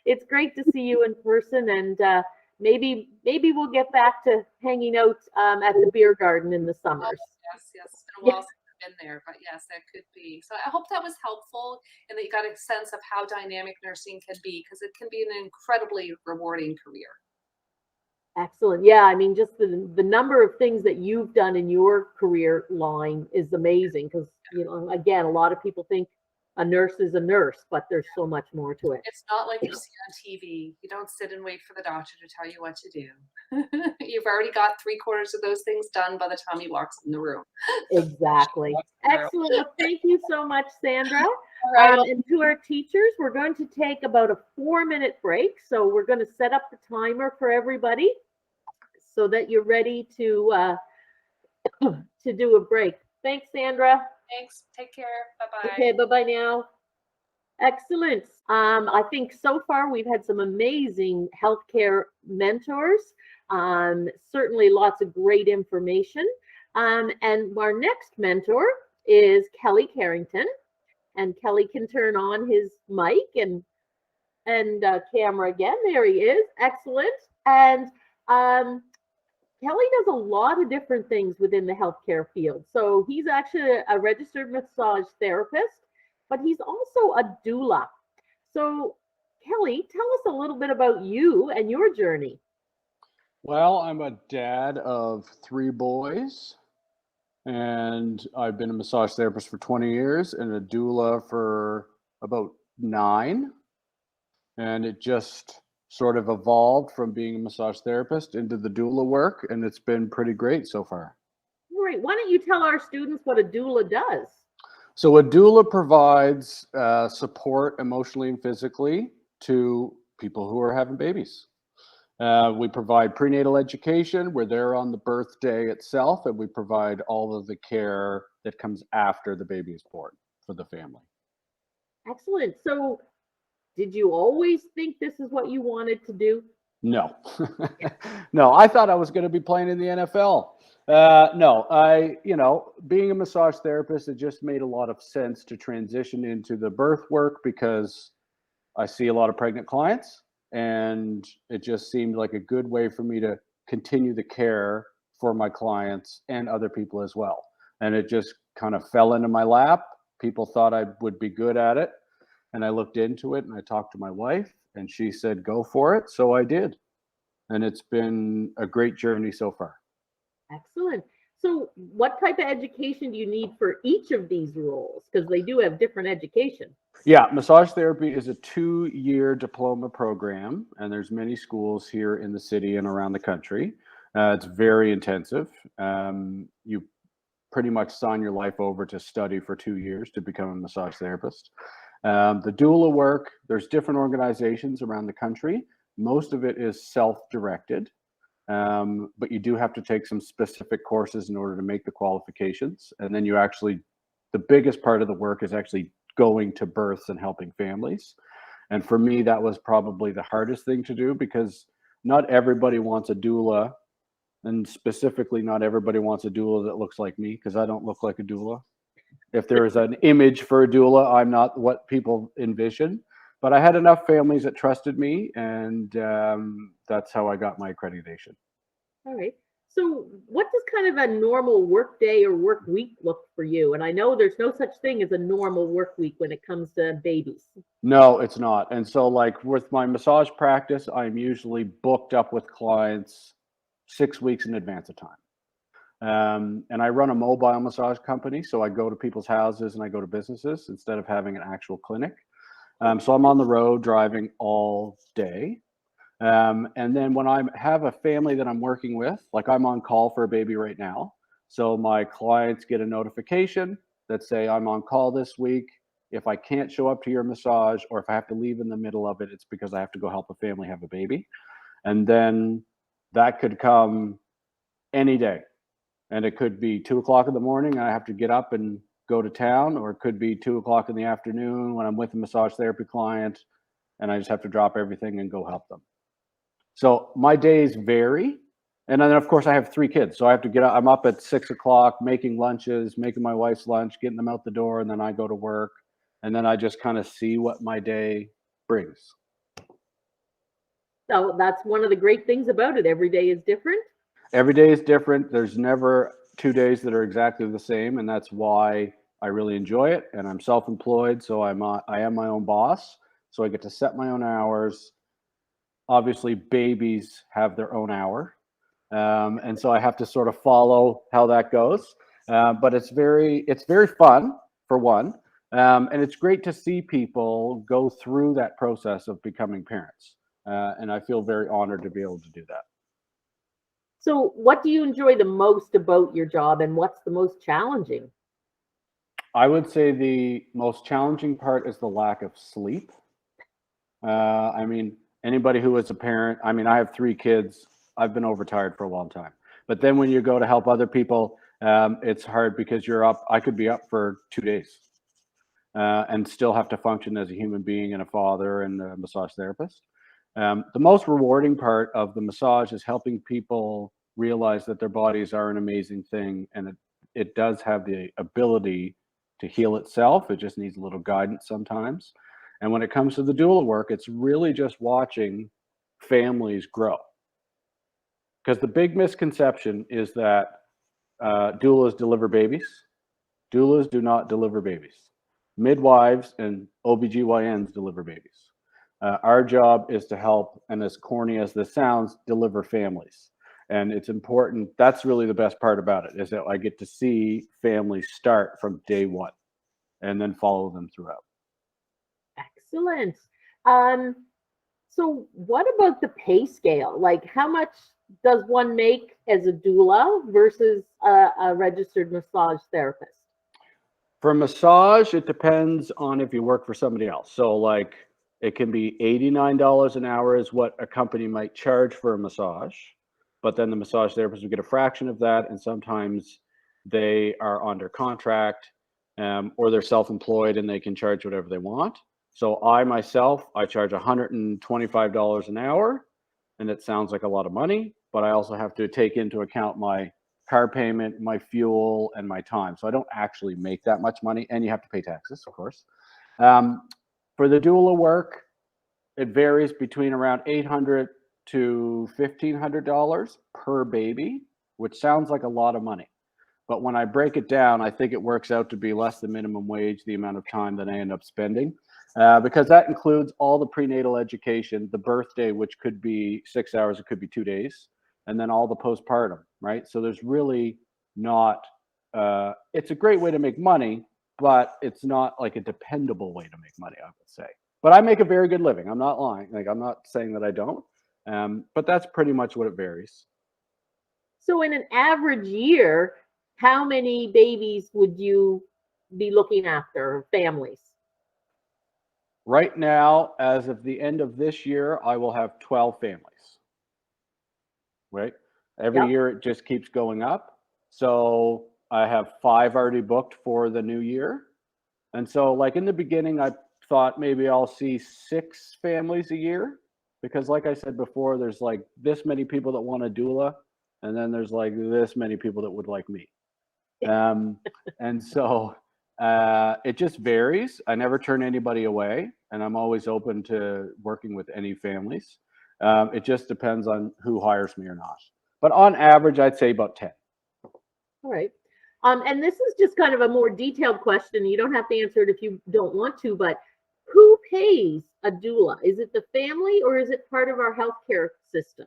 [SPEAKER 1] it's great to see you in person, and maybe we'll get back to hanging out at the beer garden in the summers.
[SPEAKER 3] Yes, yes. It's been a while since I've been there, but yes, that could be. So I hope that was helpful and that you got a sense of how dynamic nursing can be, because it can be an incredibly rewarding career.
[SPEAKER 1] Excellent. Yeah, I mean, just the number of things that you've done in your career line is amazing, because, you know, again, a lot of people think a nurse is a nurse, but there's so much more to it.
[SPEAKER 3] It's not like you see on TV. You don't sit and wait for the doctor to tell you what to do. You've already got 3/4 of those things done by the time he walks in the room.
[SPEAKER 1] Exactly. Excellent. Well, thank you so much, Sandra.
[SPEAKER 3] All right.
[SPEAKER 1] And to our teachers, we're going to take about a 4-minute break. So we're going to set up the timer for everybody so that you're ready to do a break. Thanks, Sandra.
[SPEAKER 3] Thanks. Take care. Bye-bye.
[SPEAKER 1] Okay, bye-bye now. Excellent. I think so far we've had some amazing healthcare mentors. Certainly lots of great information. And our next mentor is Kelly Carrington. And Kelly can turn on his mic and camera again. There he is. Excellent. And Kelly does a lot of different things within the healthcare field. So he's actually a registered massage therapist, but he's also a doula. So Kelly, tell us a little bit about you and your journey.
[SPEAKER 4] Well, I'm a dad of 3 boys, and I've been a massage therapist for 20 years and a doula for about 9. And it just sort of evolved from being a massage therapist into the doula work, and it's been pretty great so far.
[SPEAKER 1] Great. Why don't you tell our students what a doula does?
[SPEAKER 4] So a doula provides support emotionally and physically to people who are having babies. We provide prenatal education. We're there on the birthday itself, and we provide all of the care that comes after the baby is born for the family.
[SPEAKER 1] Excellent. So did you always think this is what you wanted to do?
[SPEAKER 4] No. No, I thought I was going to be playing in the NFL. No, being a massage therapist, it just made a lot of sense to transition into the birth work because I see a lot of pregnant clients, and it just seemed like a good way for me to continue the care for my clients and other people as well. And it just kind of fell into my lap. People thought I would be good at it. And I looked into it and I talked to my wife and she said, go for it. So I did. And it's been a great journey so far.
[SPEAKER 1] Excellent. So what type of education do you need for each of these roles? Because they do have different education.
[SPEAKER 4] Yeah, massage therapy is a 2-year diploma program, and there's many schools here in the city and around the country. It's very intensive. You pretty much sign your life over to study for 2 years to become a massage therapist. The doula work, there's different organizations around the country. Most of it is self-directed, but you do have to take some specific courses in order to make the qualifications. And then the biggest part of the work is actually going to births and helping families. And for me, that was probably the hardest thing to do because not everybody wants a doula, and specifically not everybody wants a doula that looks like me, because I don't look like a doula. If there is an image for a doula, I'm not what people envision. But I had enough families that trusted me, and that's how I got my accreditation.
[SPEAKER 1] All right. So what does kind of a normal work day or work week look for you? And I know there's no such thing as a normal work week when it comes to babies.
[SPEAKER 4] No, it's not. And so like with my massage practice, I'm usually booked up with clients 6 weeks in advance of time. And I run a mobile massage company. So I go to people's houses and I go to businesses instead of having an actual clinic. So I'm on the road driving all day. And then when I have a family that I'm working with, like I'm on call for a baby right now. So my clients get a notification that say I'm on call this week. If I can't show up to your massage, or if I have to leave in the middle of it, it's because I have to go help a family have a baby. And then that could come any day. And it could be 2 o'clock in the morning and I have to get up and go to town, or it could be 2 o'clock in the afternoon when I'm with a massage therapy client and I just have to drop everything and go help them. So my days vary. And then of course I have 3 kids. So I have to get up. I'm up at 6 o'clock making lunches, making my wife's lunch, getting them out the door, and then I go to work. And then I just kind of see what my day brings.
[SPEAKER 1] So that's one of the great things about it. Every day is different.
[SPEAKER 4] Every day is different. There's never 2 days that are exactly the same. And that's why I really enjoy it. And I'm self-employed. So I am my own boss. So I get to set my own hours. Obviously, babies have their own hour. And so I have to sort of follow how that goes. But it's very fun, for one. And it's great to see people go through that process of becoming parents. And I feel very honored to be able to do that.
[SPEAKER 1] So what do you enjoy the most about your job, and what's the most challenging?
[SPEAKER 4] I would say the most challenging part is the lack of sleep. I mean, anybody who is a parent, I mean, I have 3 kids. I've been overtired for a long time. But then when you go to help other people, it's hard because you're up. I could be up for 2 days and still have to function as a human being and a father and a massage therapist. The most rewarding part of the massage is helping people realize that their bodies are an amazing thing, and it does have the ability to heal itself. It just needs a little guidance sometimes. And when it comes to the doula work, it's really just watching families grow. Because the big misconception is that doulas deliver babies. Doulas do not deliver babies. Midwives and OBGYNs deliver babies. Our job is to help, and as corny as this sounds, deliver families. And it's important. That's really the best part about it, is that I get to see families start from day one and then follow them throughout.
[SPEAKER 1] Excellent. So what about the pay scale? Like, how much does one make as a doula versus a registered massage therapist?
[SPEAKER 4] For massage, it depends on if you work for somebody else. So like it can be $89 an hour is what a company might charge for a massage, but then the massage therapist will get a fraction of that. And sometimes they are under contract or they're self-employed and they can charge whatever they want. So I charge $125 an hour, and it sounds like a lot of money, but I also have to take into account my car payment, my fuel, and my time. So I don't actually make that much money, and you have to pay taxes, of course. For the doula work, it varies between around $800 to $1,500 per baby, which sounds like a lot of money. But when I break it down, I think it works out to be less than minimum wage, the amount of time that I end up spending, because that includes all the prenatal education, the birthday, which could be 6 hours, it could be 2 days, and then all the postpartum, right? So there's really not, it's a great way to make money, but it's not like a dependable way to make money, I would say. But I make a very good living. I'm not lying. Like, I'm not saying that I don't, but that's pretty much what it varies.
[SPEAKER 1] So in an average year, how many babies would you be looking after, families?
[SPEAKER 4] Right now, as of the end of this year, I will have 12 families, right? Every
[SPEAKER 1] Yep.
[SPEAKER 4] year it just keeps going up. So I have 5 already booked for the new year. And so like in the beginning, I thought maybe I'll see 6 families a year, because like I said before, there's like this many people that want a doula, and then there's like this many people that would like me. And so it just varies. I never turn anybody away, and I'm always open to working with any families. It just depends on who hires me or not. But on average, I'd say about 10.
[SPEAKER 1] All right. And this is just kind of a more detailed question. You don't have to answer it if you don't want to, but who pays a doula? Is it the family, or is it part of our healthcare system?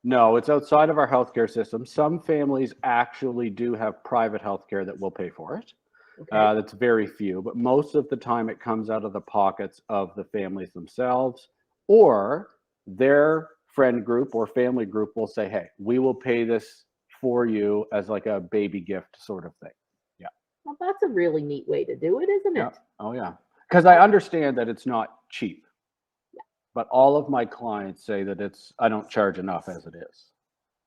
[SPEAKER 4] No, it's outside of our healthcare system. Some families actually do have private healthcare that will pay for it.
[SPEAKER 1] Okay.
[SPEAKER 4] That's very few, but most of the time it comes out of the pockets of the families themselves, or their friend group or family group will say, hey, we will pay this for you as like a baby gift sort of thing. Yeah.
[SPEAKER 1] Well, that's a really neat way to do it, isn't
[SPEAKER 4] Yeah.
[SPEAKER 1] it?
[SPEAKER 4] Oh, yeah. Because I understand that it's not cheap, but all of my clients say that I don't charge enough as it is.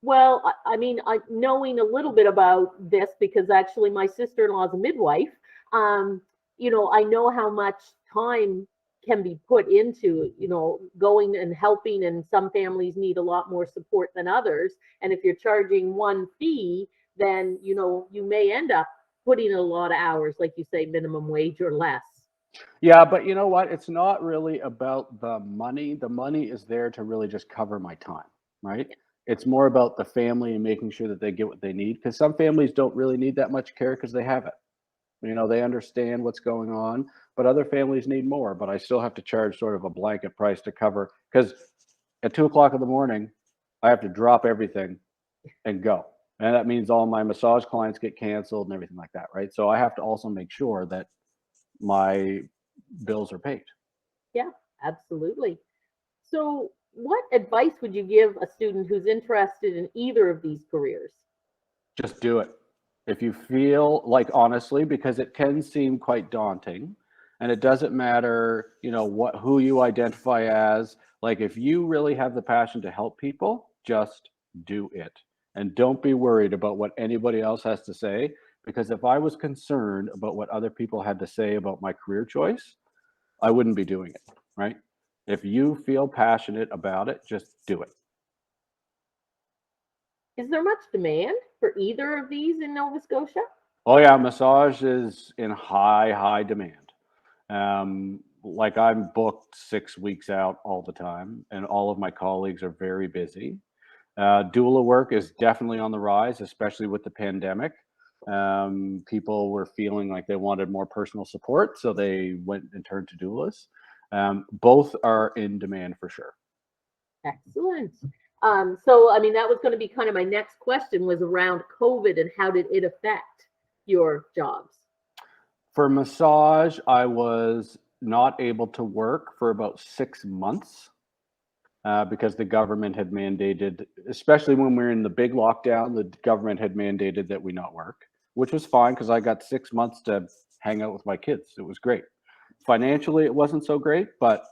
[SPEAKER 1] Well, I mean, knowing a little bit about this because actually my sister-in-law is a midwife, I know how much time can be put into, going and helping, and some families need a lot more support than others. And if you're charging one fee, then, you may end up putting in a lot of hours, like you say, minimum wage or less.
[SPEAKER 4] Yeah, but you know what? It's not really about the money. The money is there to really just cover my time, right? It's more about the family and making sure that they get what they need, because some families don't really need that much care because they have it. They understand what's going on, but other families need more. But I still have to charge sort of a blanket price to cover, because at 2 o'clock in the morning, I have to drop everything and go. And that means all my massage clients get canceled and everything like that, right? So I have to also make sure that my bills are paid.
[SPEAKER 1] Yeah, absolutely. So, what advice would you give a student who's interested in either of these careers?
[SPEAKER 4] Just do it. If you feel like, honestly, because it can seem quite daunting, and it doesn't matter, who you identify as. Like, if you really have the passion to help people, just do it. And don't be worried about what anybody else has to say, because if I was concerned about what other people had to say about my career choice, I wouldn't be doing it, right? If you feel passionate about it, just do it.
[SPEAKER 1] Is there much demand for either of these in Nova Scotia?
[SPEAKER 4] Oh yeah, massage is in high demand. Like, I'm booked 6 weeks out all the time, and all of my colleagues are very busy. Doula work is definitely on the rise, especially with the pandemic. People were feeling like they wanted more personal support, so they went and turned to doulas. Both are in demand for sure.
[SPEAKER 1] Excellent. So, I mean, that was going to be kind of my next question was around COVID and how did it affect your jobs?
[SPEAKER 4] For massage, I was not able to work for about 6 months because the government had mandated, especially when we were in the big lockdown, the government had mandated that we not work, which was fine because I got 6 months to hang out with my kids. It was great. Financially, it wasn't so great, but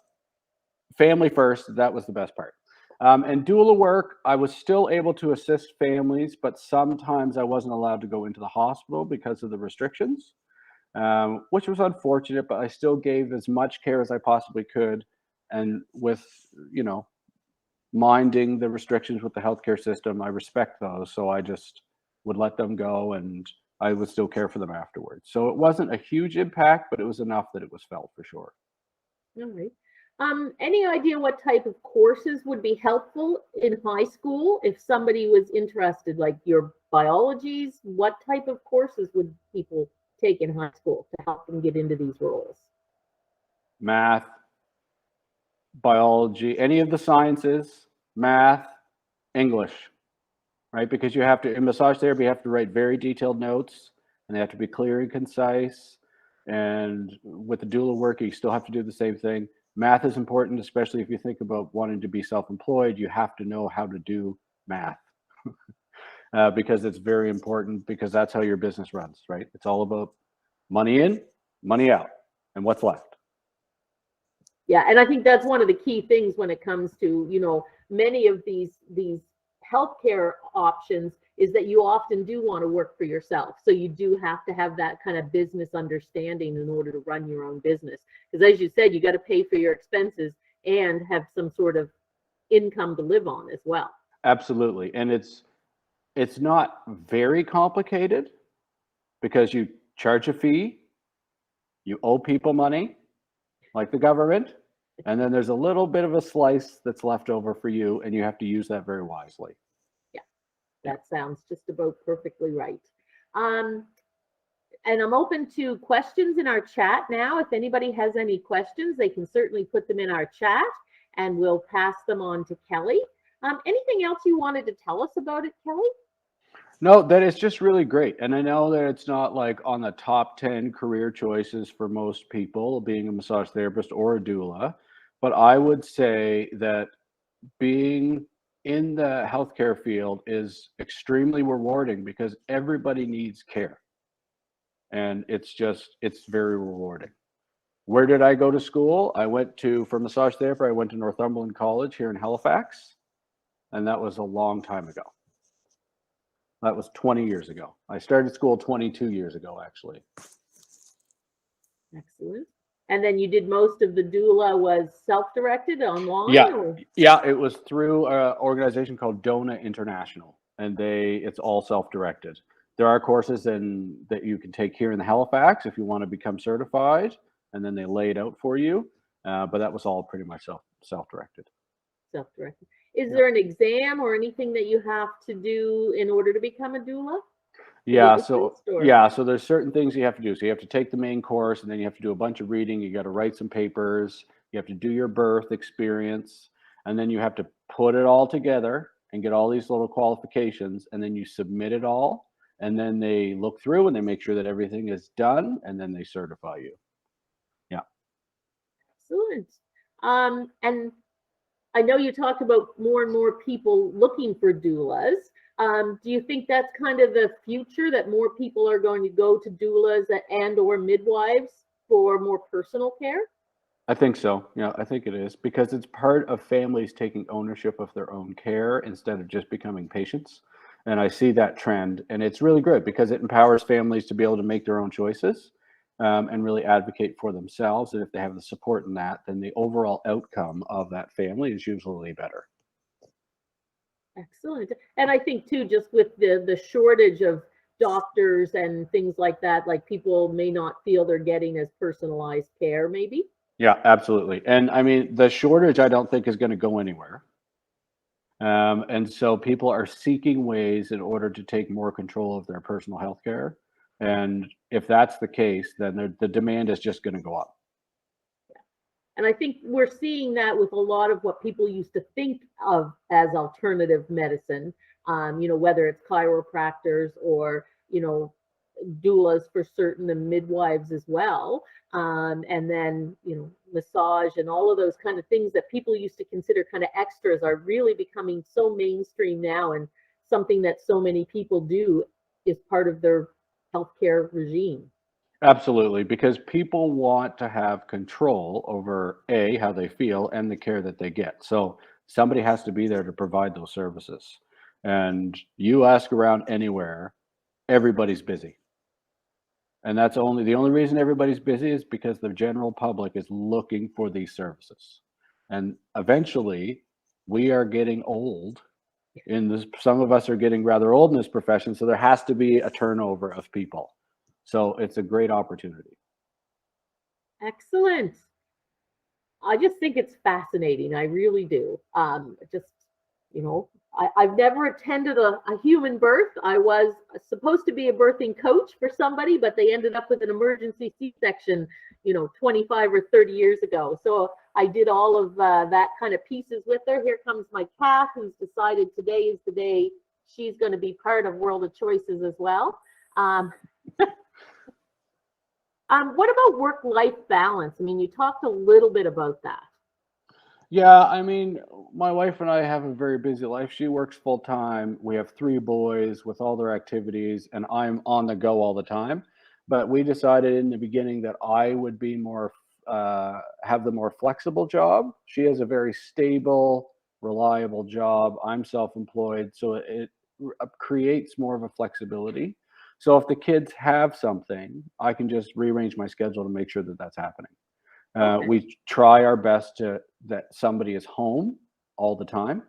[SPEAKER 4] family first, that was the best part. And doula work, I was still able to assist families, but sometimes I wasn't allowed to go into the hospital because of the restrictions, which was unfortunate, but I still gave as much care as I possibly could. And with, minding the restrictions with the healthcare system, I respect those. So I just would let them go, and I would still care for them afterwards. So it wasn't a huge impact, but it was enough that it was felt for sure.
[SPEAKER 1] All right. Any idea what type of courses would be helpful in high school if somebody was interested, like your biologies? What type of courses would people take in high school to help them get into these roles?
[SPEAKER 4] Math, biology, any of the sciences, math, English, right? Because you have to, in massage therapy, you have to write very detailed notes, and they have to be clear and concise. And with the doula work, you still have to do the same thing. Math is important, especially if you think about wanting to be self-employed. You have to know how to do math because it's very important, because that's how your business runs, right? It's all about money in, money out, and what's left.
[SPEAKER 1] Yeah, and I think that's one of the key things when it comes to, many of these healthcare options is that you often do want to work for yourself. So you do have to have that kind of business understanding in order to run your own business. Because as you said, you got to pay for your expenses and have some sort of income to live on as well.
[SPEAKER 4] Absolutely. And it's not very complicated because you charge a fee, you owe people money, like the government, and then there's a little bit of a slice that's left over for you, and you have to use that very wisely.
[SPEAKER 1] Yeah, that sounds just about perfectly right. And I'm open to questions in our chat now. If anybody has any questions, they can certainly put them in our chat and we'll pass them on to Kelly. Anything else you wanted to tell us about it, Kelly?
[SPEAKER 4] No, that is just really great. And I know that it's not like on the top 10 career choices for most people, being a massage therapist or a doula. But I would say that being in the healthcare field is extremely rewarding because everybody needs care. And it's very rewarding. Where did I go to school? For massage therapy, I went to Northumberland College here in Halifax. And that was a long time ago. That was 20 years ago. I started school 22 years ago, actually.
[SPEAKER 1] Excellent. And then you did most of the doula was self-directed online?
[SPEAKER 4] Yeah,
[SPEAKER 1] Or?
[SPEAKER 4] yeah, it was through an organization called Doula International, and it's all self-directed. There are courses that you can take here in Halifax if you want to become certified, and then they lay it out for you. But that was all pretty much self-directed.
[SPEAKER 1] Self-directed. Is there an exam or anything that you have to do in order to become a doula?
[SPEAKER 4] Yeah, so there's certain things you have to do. So you have to take the main course, and then you have to do a bunch of reading. You got to write some papers. You have to do your birth experience, and then you have to put it all together and get all these little qualifications, and then you submit it all, and then they look through and they make sure that everything is done, and then they certify you. Yeah.
[SPEAKER 1] Excellent. And I know you talked about more and more people looking for doulas. Do you think that's kind of the future, that more people are going to go to doulas and or midwives for more personal care?
[SPEAKER 4] I think so. Yeah, I think it is because it's part of families taking ownership of their own care instead of just becoming patients. And I see that trend, and it's really good because it empowers families to be able to make their own choices and really advocate for themselves. And if they have the support in that, then the overall outcome of that family is usually better.
[SPEAKER 1] Excellent. And I think too, just with the shortage of doctors and things like that, like people may not feel they're getting as personalized care, maybe.
[SPEAKER 4] Yeah, absolutely. And I mean, the shortage I don't think is going to go anywhere. And so people are seeking ways in order to take more control of their personal health care. And if that's the case, then the demand is just going to go up.
[SPEAKER 1] And I think we're seeing that with a lot of what people used to think of as alternative medicine, whether it's chiropractors or, doulas for certain, and midwives as well. And then, massage and all of those kind of things that people used to consider kind of extras are really becoming so mainstream now, and something that so many people do is part of their healthcare regime.
[SPEAKER 4] Absolutely, because people want to have control over how they feel and the care that they get. So somebody has to be there to provide those services. And you ask around anywhere, everybody's busy. And the only reason everybody's busy is because the general public is looking for these services. And eventually we are getting old some of us are getting rather old in this profession. So there has to be a turnover of people. So it's a great opportunity.
[SPEAKER 1] Excellent. I just think it's fascinating. I really do. I've never attended a human birth. I was supposed to be a birthing coach for somebody, but they ended up with an emergency C-section, 25 or 30 years ago. So I did all of that kind of pieces with her. Here comes my cat, who's decided today is the day she's going to be part of World of Choices as well. What about work-life balance? I mean, you talked a little bit about that.
[SPEAKER 4] Yeah, I mean, my wife and I have a very busy life. She works full time. We have 3 boys with all their activities, and I'm on the go all the time. But we decided in the beginning that I would be have the more flexible job. She has a very stable, reliable job. I'm self-employed, so it creates more of a flexibility. So if the kids have something, I can just rearrange my schedule to make sure that that's happening.
[SPEAKER 1] Okay.
[SPEAKER 4] We try our best that somebody is home all the time.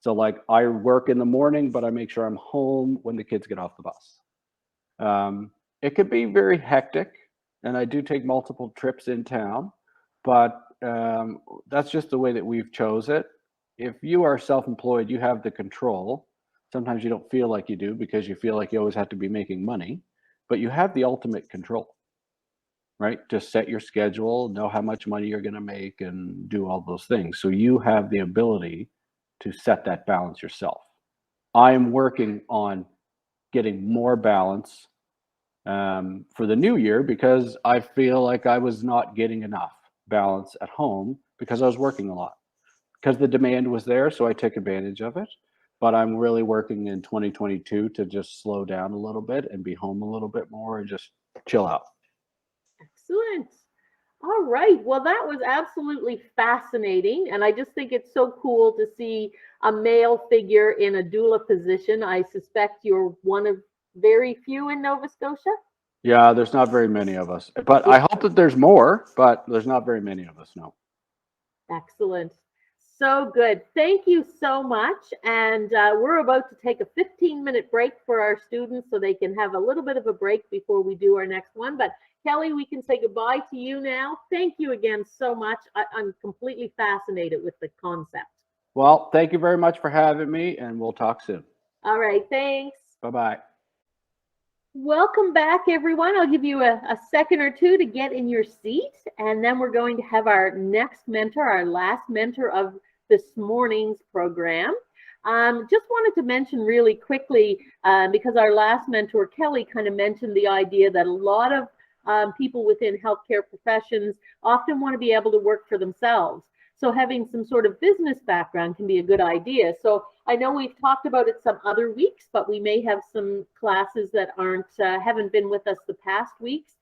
[SPEAKER 4] So like I work in the morning, but I make sure I'm home when the kids get off the bus. It could be very hectic, and I do take multiple trips in town, but that's just the way that we've chose it. If you are self-employed, you have the control. Sometimes you don't feel like you do because you feel like you always have to be making money, but you have the ultimate control, right? Just set your schedule, know how much money you're going to make, and do all those things. So you have the ability to set that balance yourself. I'm working on getting more balance for the new year, because I feel like I was not getting enough balance at home because I was working a lot. Because the demand was there, so I took advantage of it. But I'm really working in 2022 to just slow down a little bit and be home a little bit more and just chill out.
[SPEAKER 1] Excellent. All right. Well, that was absolutely fascinating. And I just think it's so cool to see a male figure in a doula position. I suspect you're one of very few in Nova Scotia.
[SPEAKER 4] Yeah, there's not very many of us. But I hope that there's more, but there's not very many of us, no.
[SPEAKER 1] Excellent. So good. Thank you so much. And we're about to take a 15-minute break for our students so they can have a little bit of a break before we do our next one. But Kelly, we can say goodbye to you now. Thank you again so much. I'm completely fascinated with the concept.
[SPEAKER 4] Well, thank you very much for having me, and we'll talk soon.
[SPEAKER 1] All right. Thanks.
[SPEAKER 4] Bye-bye.
[SPEAKER 1] Welcome back, everyone. I'll give you a second or two to get in your seat, and then we're going to have our next mentor, our last mentor of this morning's program. Just wanted to mention really quickly, because our last mentor, Kelly, kind of mentioned the idea that a lot of people within healthcare professions often want to be able to work for themselves. So having some sort of business background can be a good idea. So I know we've talked about it some other weeks, but we may have some classes that haven't been with us the past weeks.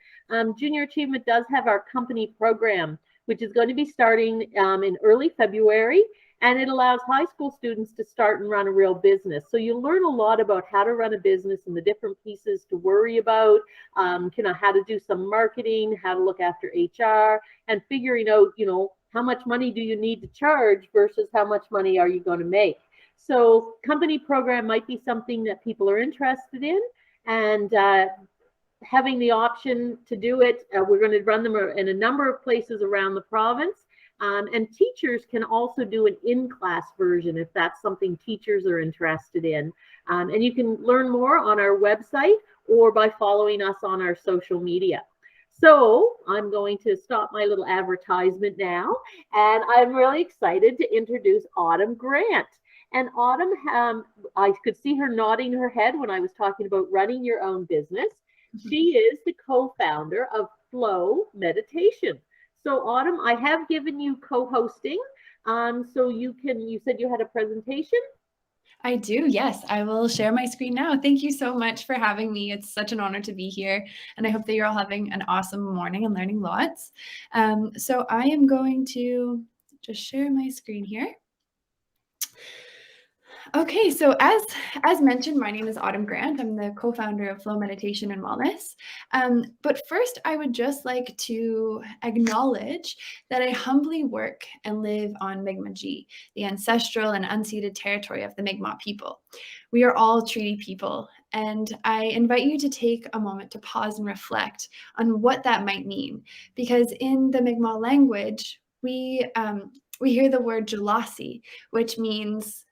[SPEAKER 1] Junior Achievement does have our company program, which is going to be starting in early February, and it allows high school students to start and run a real business. So you learn a lot about how to run a business and the different pieces to worry about, how to do some marketing, how to look after HR, and figuring out, how much money do you need to charge versus how much money are you going to make. So company program might be something that people are interested in, and having the option to do it. We're going to run them in a number of places around the province. And teachers can also do an in-class version if that's something teachers are interested in. And you can learn more on our website or by following us on our social media. So I'm going to stop my little advertisement now, and I'm really excited to introduce Autumn Grant. And Autumn, I could see her nodding her head when I was talking about running your own business. She is the co-founder of Flow Meditation. So Autumn, I have given you co-hosting. So you said you had a presentation?
[SPEAKER 5] I do, yes. I will share my screen now. Thank you so much for having me. It's such an honor to be here. And I hope that you're all having an awesome morning and learning lots. So I am going to just share my screen here. Okay, so as mentioned, my name is Autumn Grant. I'm the co-founder of Flow Meditation and Wellness. But first, I would just like to acknowledge that I humbly work and live on Mi'kmaq, the ancestral and unceded territory of the Mi'kmaq people. We are all treaty people, and I invite you to take a moment to pause and reflect on what that might mean, because in the Mi'kmaq language, we hear the word Jalasi, which means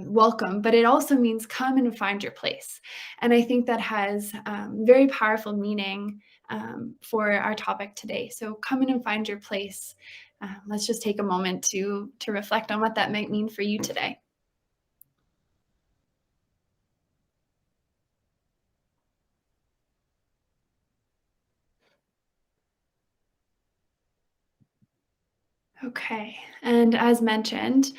[SPEAKER 5] welcome, but it also means come and find your place. And I think that has very powerful meaning for our topic today. So come in and find your place. Let's just take a moment to reflect on what that might mean for you today. Okay, and as mentioned,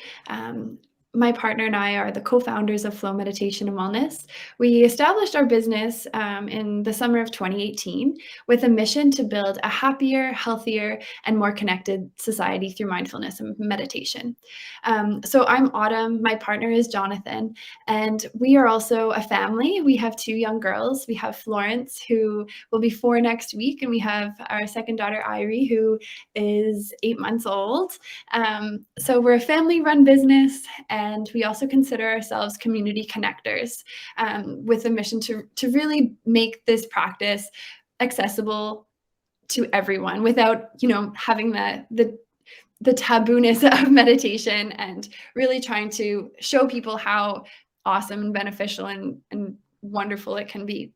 [SPEAKER 5] my partner and I are the co-founders of Flow Meditation and Wellness. We established our business in the summer of 2018 with a mission to build a happier, healthier, and more connected society through mindfulness and meditation. So I'm Autumn, my partner is Jonathan, and we are also a family. We have 2 young girls. We have Florence, who will be 4 next week, and we have our second daughter, Irie, who is 8 months old. So we're a family-run business, and we also consider ourselves community connectors with a mission to really make this practice accessible to everyone without, having the tabooness of meditation, and really trying to show people how awesome and beneficial and wonderful it can be.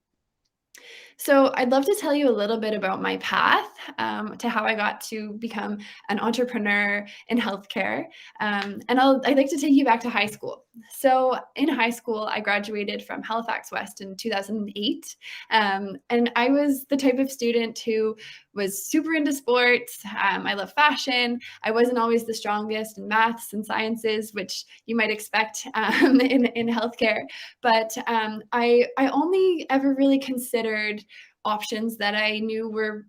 [SPEAKER 5] So I'd love to tell you a little bit about my path to how I got to become an entrepreneur in healthcare. And I'd like to take you back to high school. So in high school, I graduated from Halifax West in 2008. And I was the type of student who was super into sports. I love fashion. I wasn't always the strongest in maths and sciences, which you might expect in healthcare. But I only ever really considered options that I knew were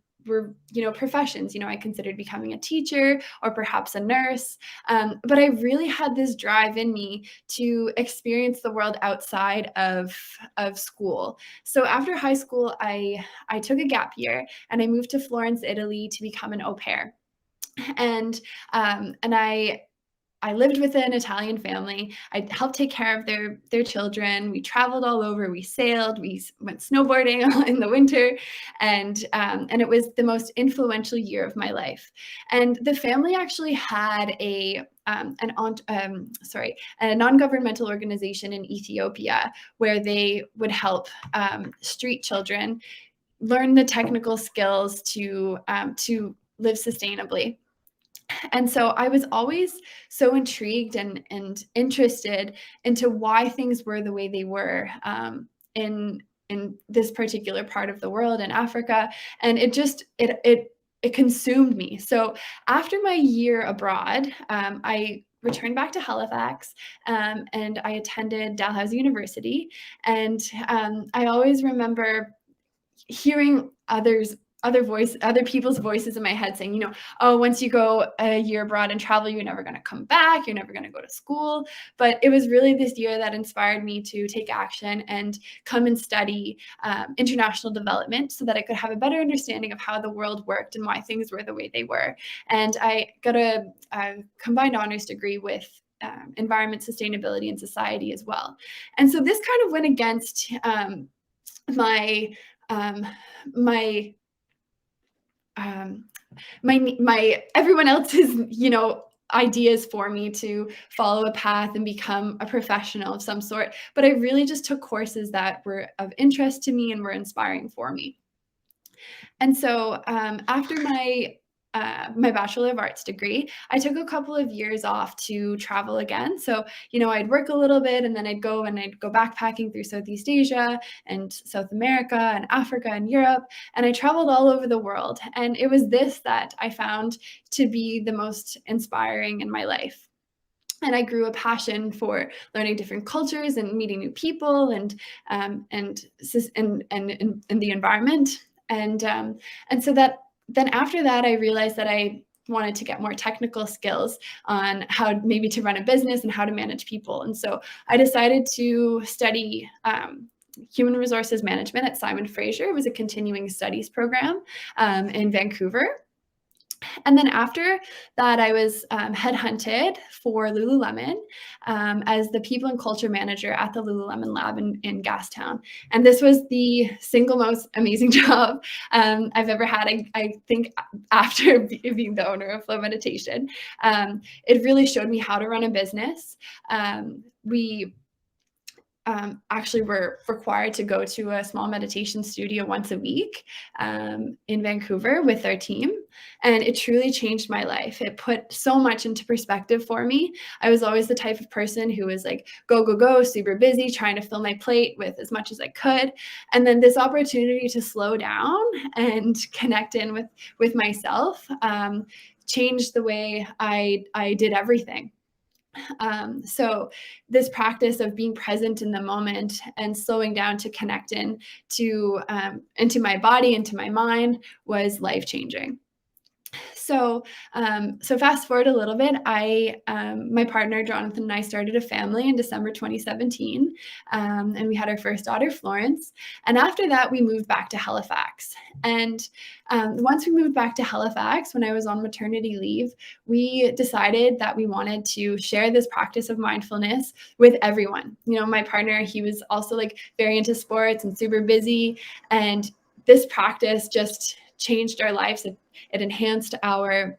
[SPEAKER 5] professions. I considered becoming a teacher or perhaps a nurse. But I really had this drive in me to experience the world outside of school. So after high school, I took a gap year and I moved to Florence, Italy to become an au pair. And I lived with an Italian family. I helped take care of their children. We traveled all over. We sailed. We went snowboarding in the winter, and it was the most influential year of my life. And the family actually had a non-governmental organization in Ethiopia where they would help street children learn the technical skills to live sustainably. And so I was always so intrigued and interested into why things were the way they were in this particular part of the world, in Africa. And it consumed me. So after my year abroad, I returned back to Halifax and I attended Dalhousie University. And I always remember hearing other people's voices in my head saying, oh, once you go a year abroad and travel, you're never going to come back. You're never going to go to school. But it was really this year that inspired me to take action and come and study international development so that I could have a better understanding of how the world worked and why things were the way they were. And I got a combined honors degree with environment, sustainability, and society as well. And so this kind of went against my everyone else's ideas for me to follow a path and become a professional of some sort, but I really just took courses that were of interest to me and were inspiring for me. And so after my Bachelor of Arts degree, I took a couple of years off to travel again. So, I'd work a little bit and then I'd go backpacking through Southeast Asia and South America and Africa and Europe. And I traveled all over the world. And it was this that I found to be the most inspiring in my life. And I grew a passion for learning different cultures and meeting new people and the environment. And so that then after that, I realized that I wanted to get more technical skills on how maybe to run a business and how to manage people. And so I decided to study human resources management at Simon Fraser. It was a continuing studies program in Vancouver. And then after that, I was headhunted for Lululemon as the people and culture manager at the Lululemon lab in Gastown. And this was the single most amazing job I've ever had. I think after being the owner of Flow Meditation, it really showed me how to run a business. We actually were required to go to a small meditation studio once a week in Vancouver with our team. And it truly changed my life. It put so much into perspective for me. I was always the type of person who was like, go, go, go, super busy, trying to fill my plate with as much as I could. And then this opportunity to slow down and connect in with myself changed the way I did everything. So this practice of being present in the moment and slowing down to connect into my body, into my mind was life-changing. So fast forward a little bit, my partner, Jonathan, and I started a family in December 2017, and we had our first daughter, Florence. And after that, we moved back to Halifax. And once we moved back to Halifax, when I was on maternity leave, we decided that we wanted to share this practice of mindfulness with everyone. My partner, he was also like very into sports and super busy. And this practice just changed our lives. It enhanced our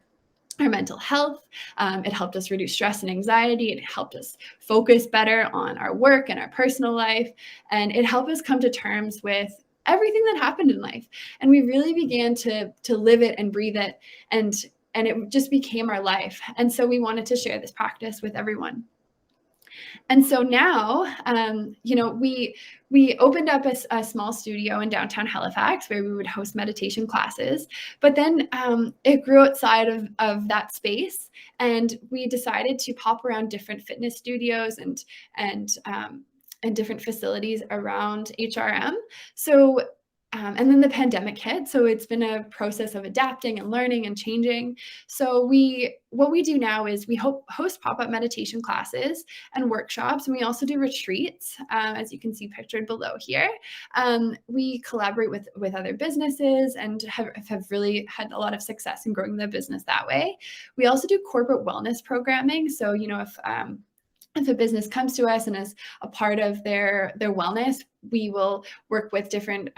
[SPEAKER 5] mental health. It helped us reduce stress and anxiety. It helped us focus better on our work and our personal life. And it helped us come to terms with everything that happened in life. And we really began to live it and breathe it, and it just became our life. And so we wanted to share this practice with everyone. And so now, you know, we opened up a small studio in downtown Halifax where we would host meditation classes. But then it grew outside of that space, and we decided to pop around different fitness studios and different facilities around HRM. So and then the pandemic hit. So it's been a process of adapting and learning and changing. So what we do now is we host pop-up meditation classes and workshops. And we also do retreats, as you can see pictured below here. We collaborate with other businesses and have really had a lot of success in growing the business that way. We also do corporate wellness programming. So, you know, if a business comes to us and is a part of their wellness, we will work with different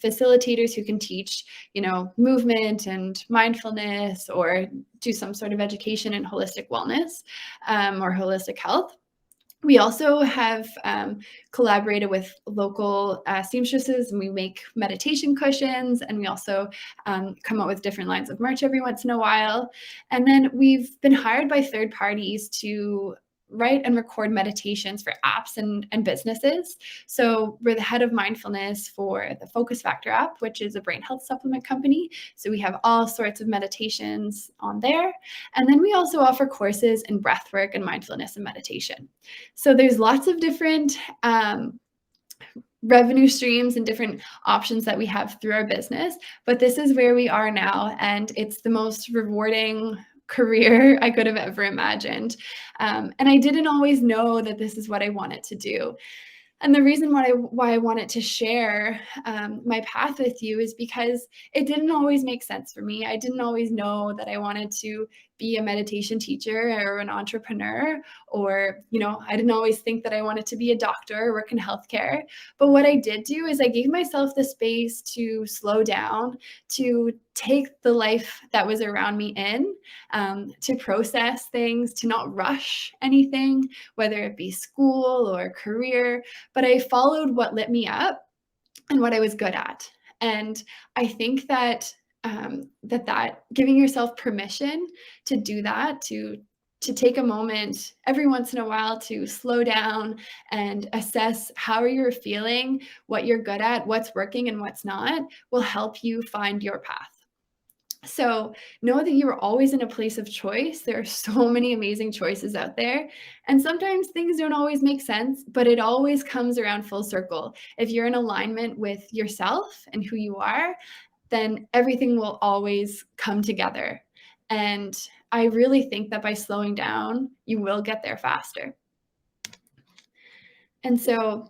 [SPEAKER 5] facilitators who can teach, you know, movement and mindfulness, or do some sort of education in holistic wellness or holistic health. We also have collaborated with local seamstresses, and we make meditation cushions, and we also come up with different lines of merch every once in a while. And then we've been hired by third parties to write and record meditations for apps and businesses. So we're the head of mindfulness for the Focus Factor app, which is a brain health supplement company. So we have all sorts of meditations on there. And then we also offer courses in breathwork and mindfulness and meditation. So there's lots of different revenue streams and different options that we have through our business, but this is where we are now, and it's the most rewarding career I could have ever imagined. And I didn't always know that this is what I wanted to do. And the reason why I wanted to share my path with you is because it didn't always make sense for me. I didn't always know that I wanted to be a meditation teacher or an entrepreneur, or, you know, I didn't always think that I wanted to be a doctor or work in healthcare. But what I did do is I gave myself the space to slow down, to take the life that was around me in, to process things, to not rush anything, whether it be school or career. But I followed what lit me up and what I was good at. And I think that that giving yourself permission to do that, to take a moment every once in a while to slow down and assess how you're feeling, what you're good at, what's working and what's not, will help you find your path. So know that you are always in a place of choice. There are so many amazing choices out there. And sometimes things don't always make sense, but it always comes around full circle. If you're in alignment with yourself and who you are, then everything will always come together. And I really think that by slowing down, you will get there faster. And so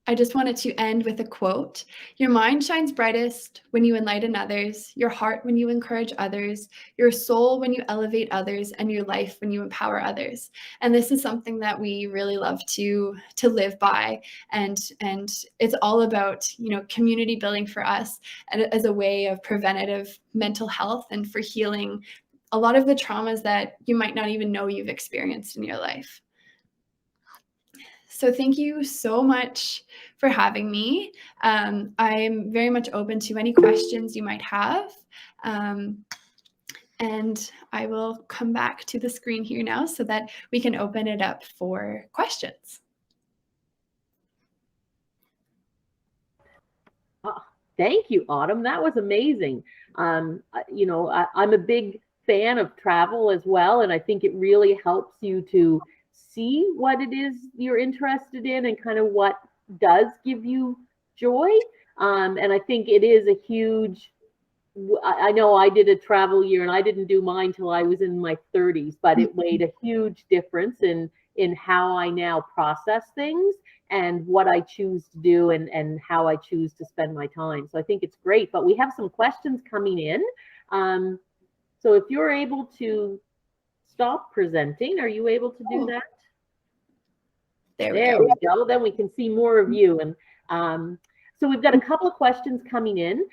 [SPEAKER 5] I just wanted to end with a quote. Your mind shines brightest when you enlighten others, your heart when you encourage others, your soul when you elevate others, and your life when you empower others. And this is something that we really love to live by. And it's all about, you know, community building for us, and as a way of preventative mental health and for healing a lot of the traumas that you might not even know you've experienced in your life. So thank you so much for having me. I'm very much open to any questions you might have. And I will come back to the screen here now so that we can open it up for questions.
[SPEAKER 1] Thank you, Autumn. That was amazing. You know, I'm a big fan of travel as well, and I think it really helps you to see what it is you're interested in and kind of what does give you joy. And I think it is a huge, I know I did a travel year and I didn't do mine till I was in my 30s, but it made a huge difference in how I now process things and what I choose to do and how I choose to spend my time. So I think it's great, but we have some questions coming in. So if you're able to stop presenting, are you able to do that? There we go. Then we can see more of you. And so we've got a couple of questions coming in.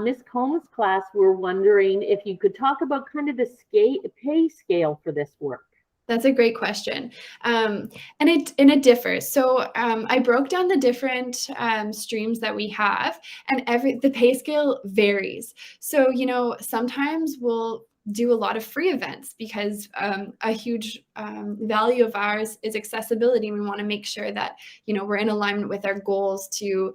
[SPEAKER 1] Miss Combs' class, we're wondering if you could talk about kind of the pay scale for this work.
[SPEAKER 5] That's a great question. And it differs. So I broke down the different streams that we have, and the pay scale varies. So, you know, sometimes we'll do a lot of free events because a huge value of ours is accessibility. And we want to make sure that, you know, we're in alignment with our goals to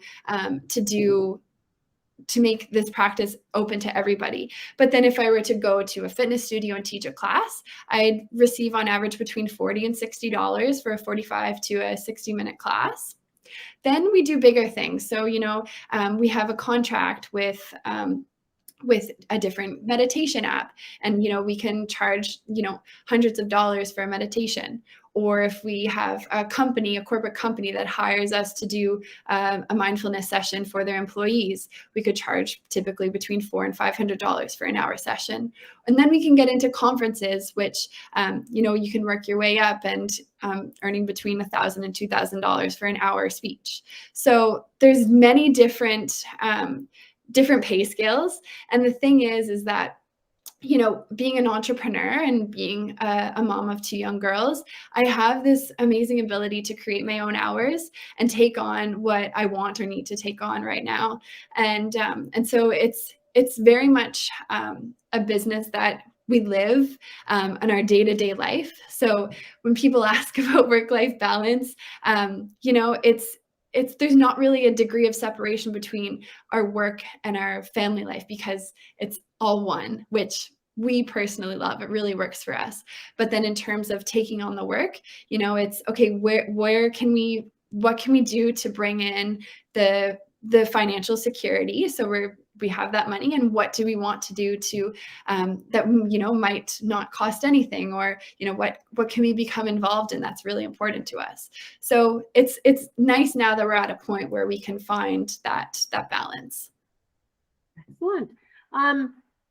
[SPEAKER 5] make this practice open to everybody. But then if I were to go to a fitness studio and teach a class, I'd receive on average between $40 and $60 for a 45 to a 60-minute class. Then we do bigger things. So, you know, we have a contract with a different meditation app, and, you know, we can charge, you know, hundreds of dollars for a meditation. Or if we have a corporate company that hires us to do a mindfulness session for their employees, we could charge typically between $400 and $500 for an hour session. And then we can get into conferences, which, you know, you can work your way up and earning between $1,000 and $2,000 for an hour speech. So there's many different pay scales. And the thing is that, you know, being an entrepreneur and being a mom of 2 young girls, I have this amazing ability to create my own hours and take on what I want or need to take on right now. And so it's very much a business that we live in our day-to-day life. So when people ask about work-life balance, you know, there's not really a degree of separation between our work and our family life because it's all one, which we personally love. It really works for us. But then in terms of taking on the work, you know, it's okay, what can we do to bring in the financial security? So we have that money, and what do we want to do to that, you know, might not cost anything, or, you know, what can we become involved in that's really important to us. So it's nice now that we're at a point where we can find that balance.
[SPEAKER 1] Excellent.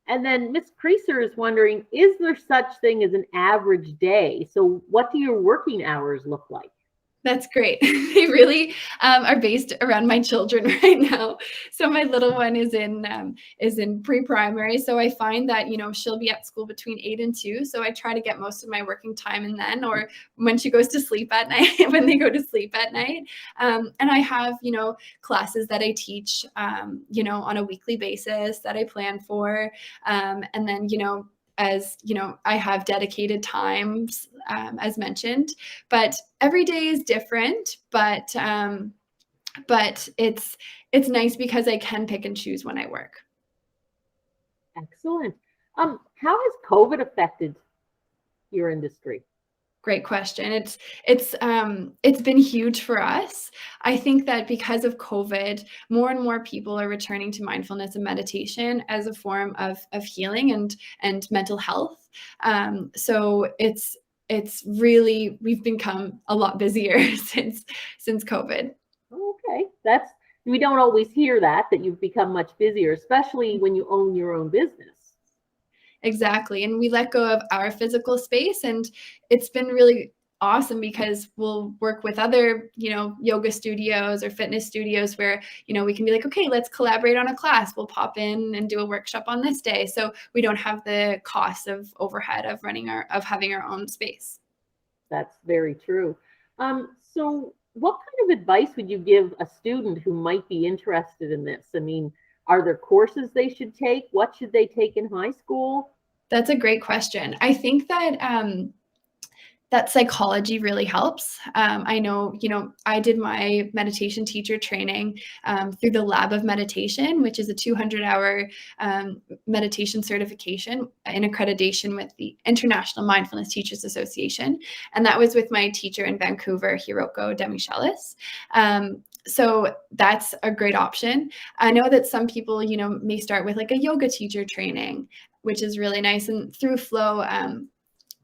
[SPEAKER 1] And then Miss Creaser is wondering, is there such thing as an average day? So what do your working hours look like?
[SPEAKER 5] That's great. They really are based around my children right now. So my little one is in pre-primary. So I find that, you know, she'll be at school between 8 and 2. So I try to get most of my working time in then, or when she goes to sleep at night, when they go to sleep at night. And I have, you know, classes that I teach, you know, on a weekly basis that I plan for. And then, you know, as you know, I have dedicated times, as mentioned, but every day is different. But it's nice because I can pick and choose when I work.
[SPEAKER 1] Excellent. How has COVID affected your industry?
[SPEAKER 5] Great question. It's been huge for us. I think that because of COVID, more and more people are returning to mindfulness and meditation as a form of healing and mental health. So it's really, we've become a lot busier since COVID.
[SPEAKER 1] Okay, we don't always hear that you've become much busier, especially when you own your own business.
[SPEAKER 5] Exactly. And we let go of our physical space, and it's been really awesome because we'll work with other, you know, yoga studios or fitness studios where, you know, we can be like, okay, let's collaborate on a class. We'll pop in and do a workshop on this day. So we don't have the cost of overhead of having our own space.
[SPEAKER 1] That's very true. So what kind of advice would you give a student who might be interested in this? I mean, are there courses they should take? What should they take in high school?
[SPEAKER 5] That's a great question. I think that that psychology really helps. I know, you know, I did my meditation teacher training through the Lab of Meditation, which is a 200-hour meditation certification in accreditation with the International Mindfulness Teachers Association. And that was with my teacher in Vancouver, Hiroko Demichelis. So that's a great option. I know that some people, you know, may start with like a yoga teacher training, which is really nice. And through Flow,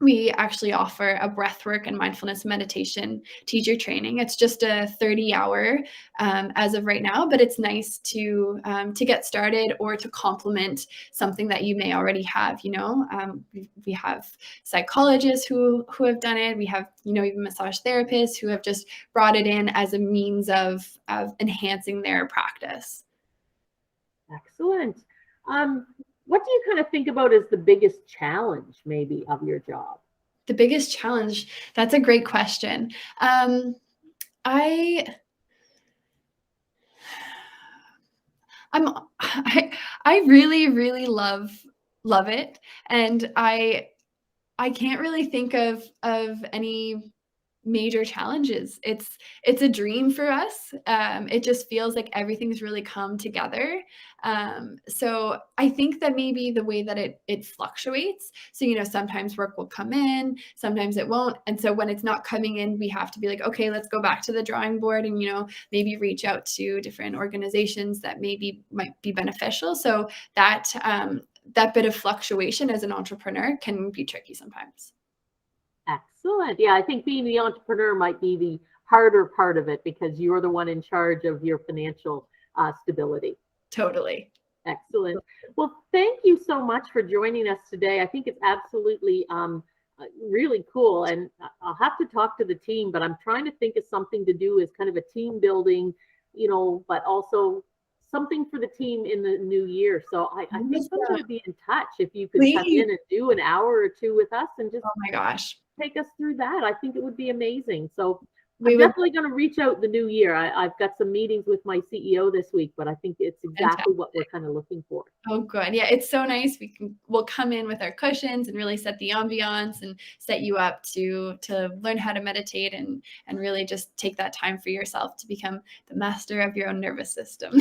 [SPEAKER 5] we actually offer a breathwork and mindfulness meditation teacher training. It's just a 30-hour as of right now, but it's nice to get started or to complement something that you may already have. You know, we have psychologists who have done it. We have, you know, even massage therapists who have just brought it in as a means of enhancing their practice.
[SPEAKER 1] Excellent. What do you kind of think about as the biggest challenge maybe of your job?
[SPEAKER 5] The biggest challenge, that's a great question. I really, really love it. And I can't really think of any major challenges. It's a dream for us. It just feels like everything's really come together. So I think that maybe the way that it fluctuates. So, sometimes work will come in, sometimes it won't. And so when it's not coming in, we have to be like, okay, let's go back to the drawing board and, maybe reach out to different organizations that maybe might be beneficial. So that bit of fluctuation as an entrepreneur can be tricky sometimes.
[SPEAKER 1] Excellent. Yeah, I think being the entrepreneur might be the harder part of it because you're the one in charge of your financial stability.
[SPEAKER 5] Totally.
[SPEAKER 1] Excellent. Well, thank you so much for joining us today. I think it's absolutely really cool. And I'll have to talk to the team, but I'm trying to think of something to do as kind of a team building, but also something for the team in the new year. So I think I'm going to be in touch if you could come in and do an hour or two with us and just,
[SPEAKER 5] oh my gosh,
[SPEAKER 1] take us through that. I think it would be amazing. So I'm definitely going to reach out the new year. I've got some meetings with my CEO this week, but I think it's exactly what we're kind of looking for.
[SPEAKER 5] Oh, good. Yeah, it's so nice. We'll come in with our cushions and really set the ambiance and set you up to learn how to meditate and really just take that time for yourself to become the master of your own nervous system.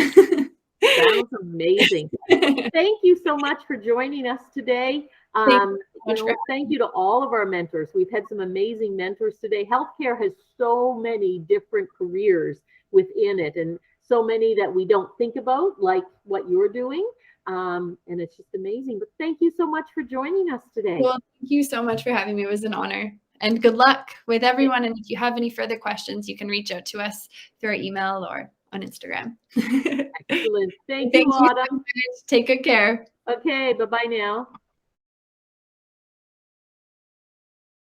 [SPEAKER 1] Sounds amazing. Thank you so much for joining us today. Thank you to all of our mentors. We've had some amazing mentors today. Healthcare has so many different careers within it and so many that we don't think about, like what you're doing. And it's just amazing. But thank you so much for joining us today.
[SPEAKER 5] Well, thank you so much for having me. It was an honor. And good luck with everyone. And if you have any further questions, you can reach out to us through our email or on Instagram.
[SPEAKER 1] Excellent. Thank you, Autumn.
[SPEAKER 5] Take good care.
[SPEAKER 1] Okay, bye-bye now.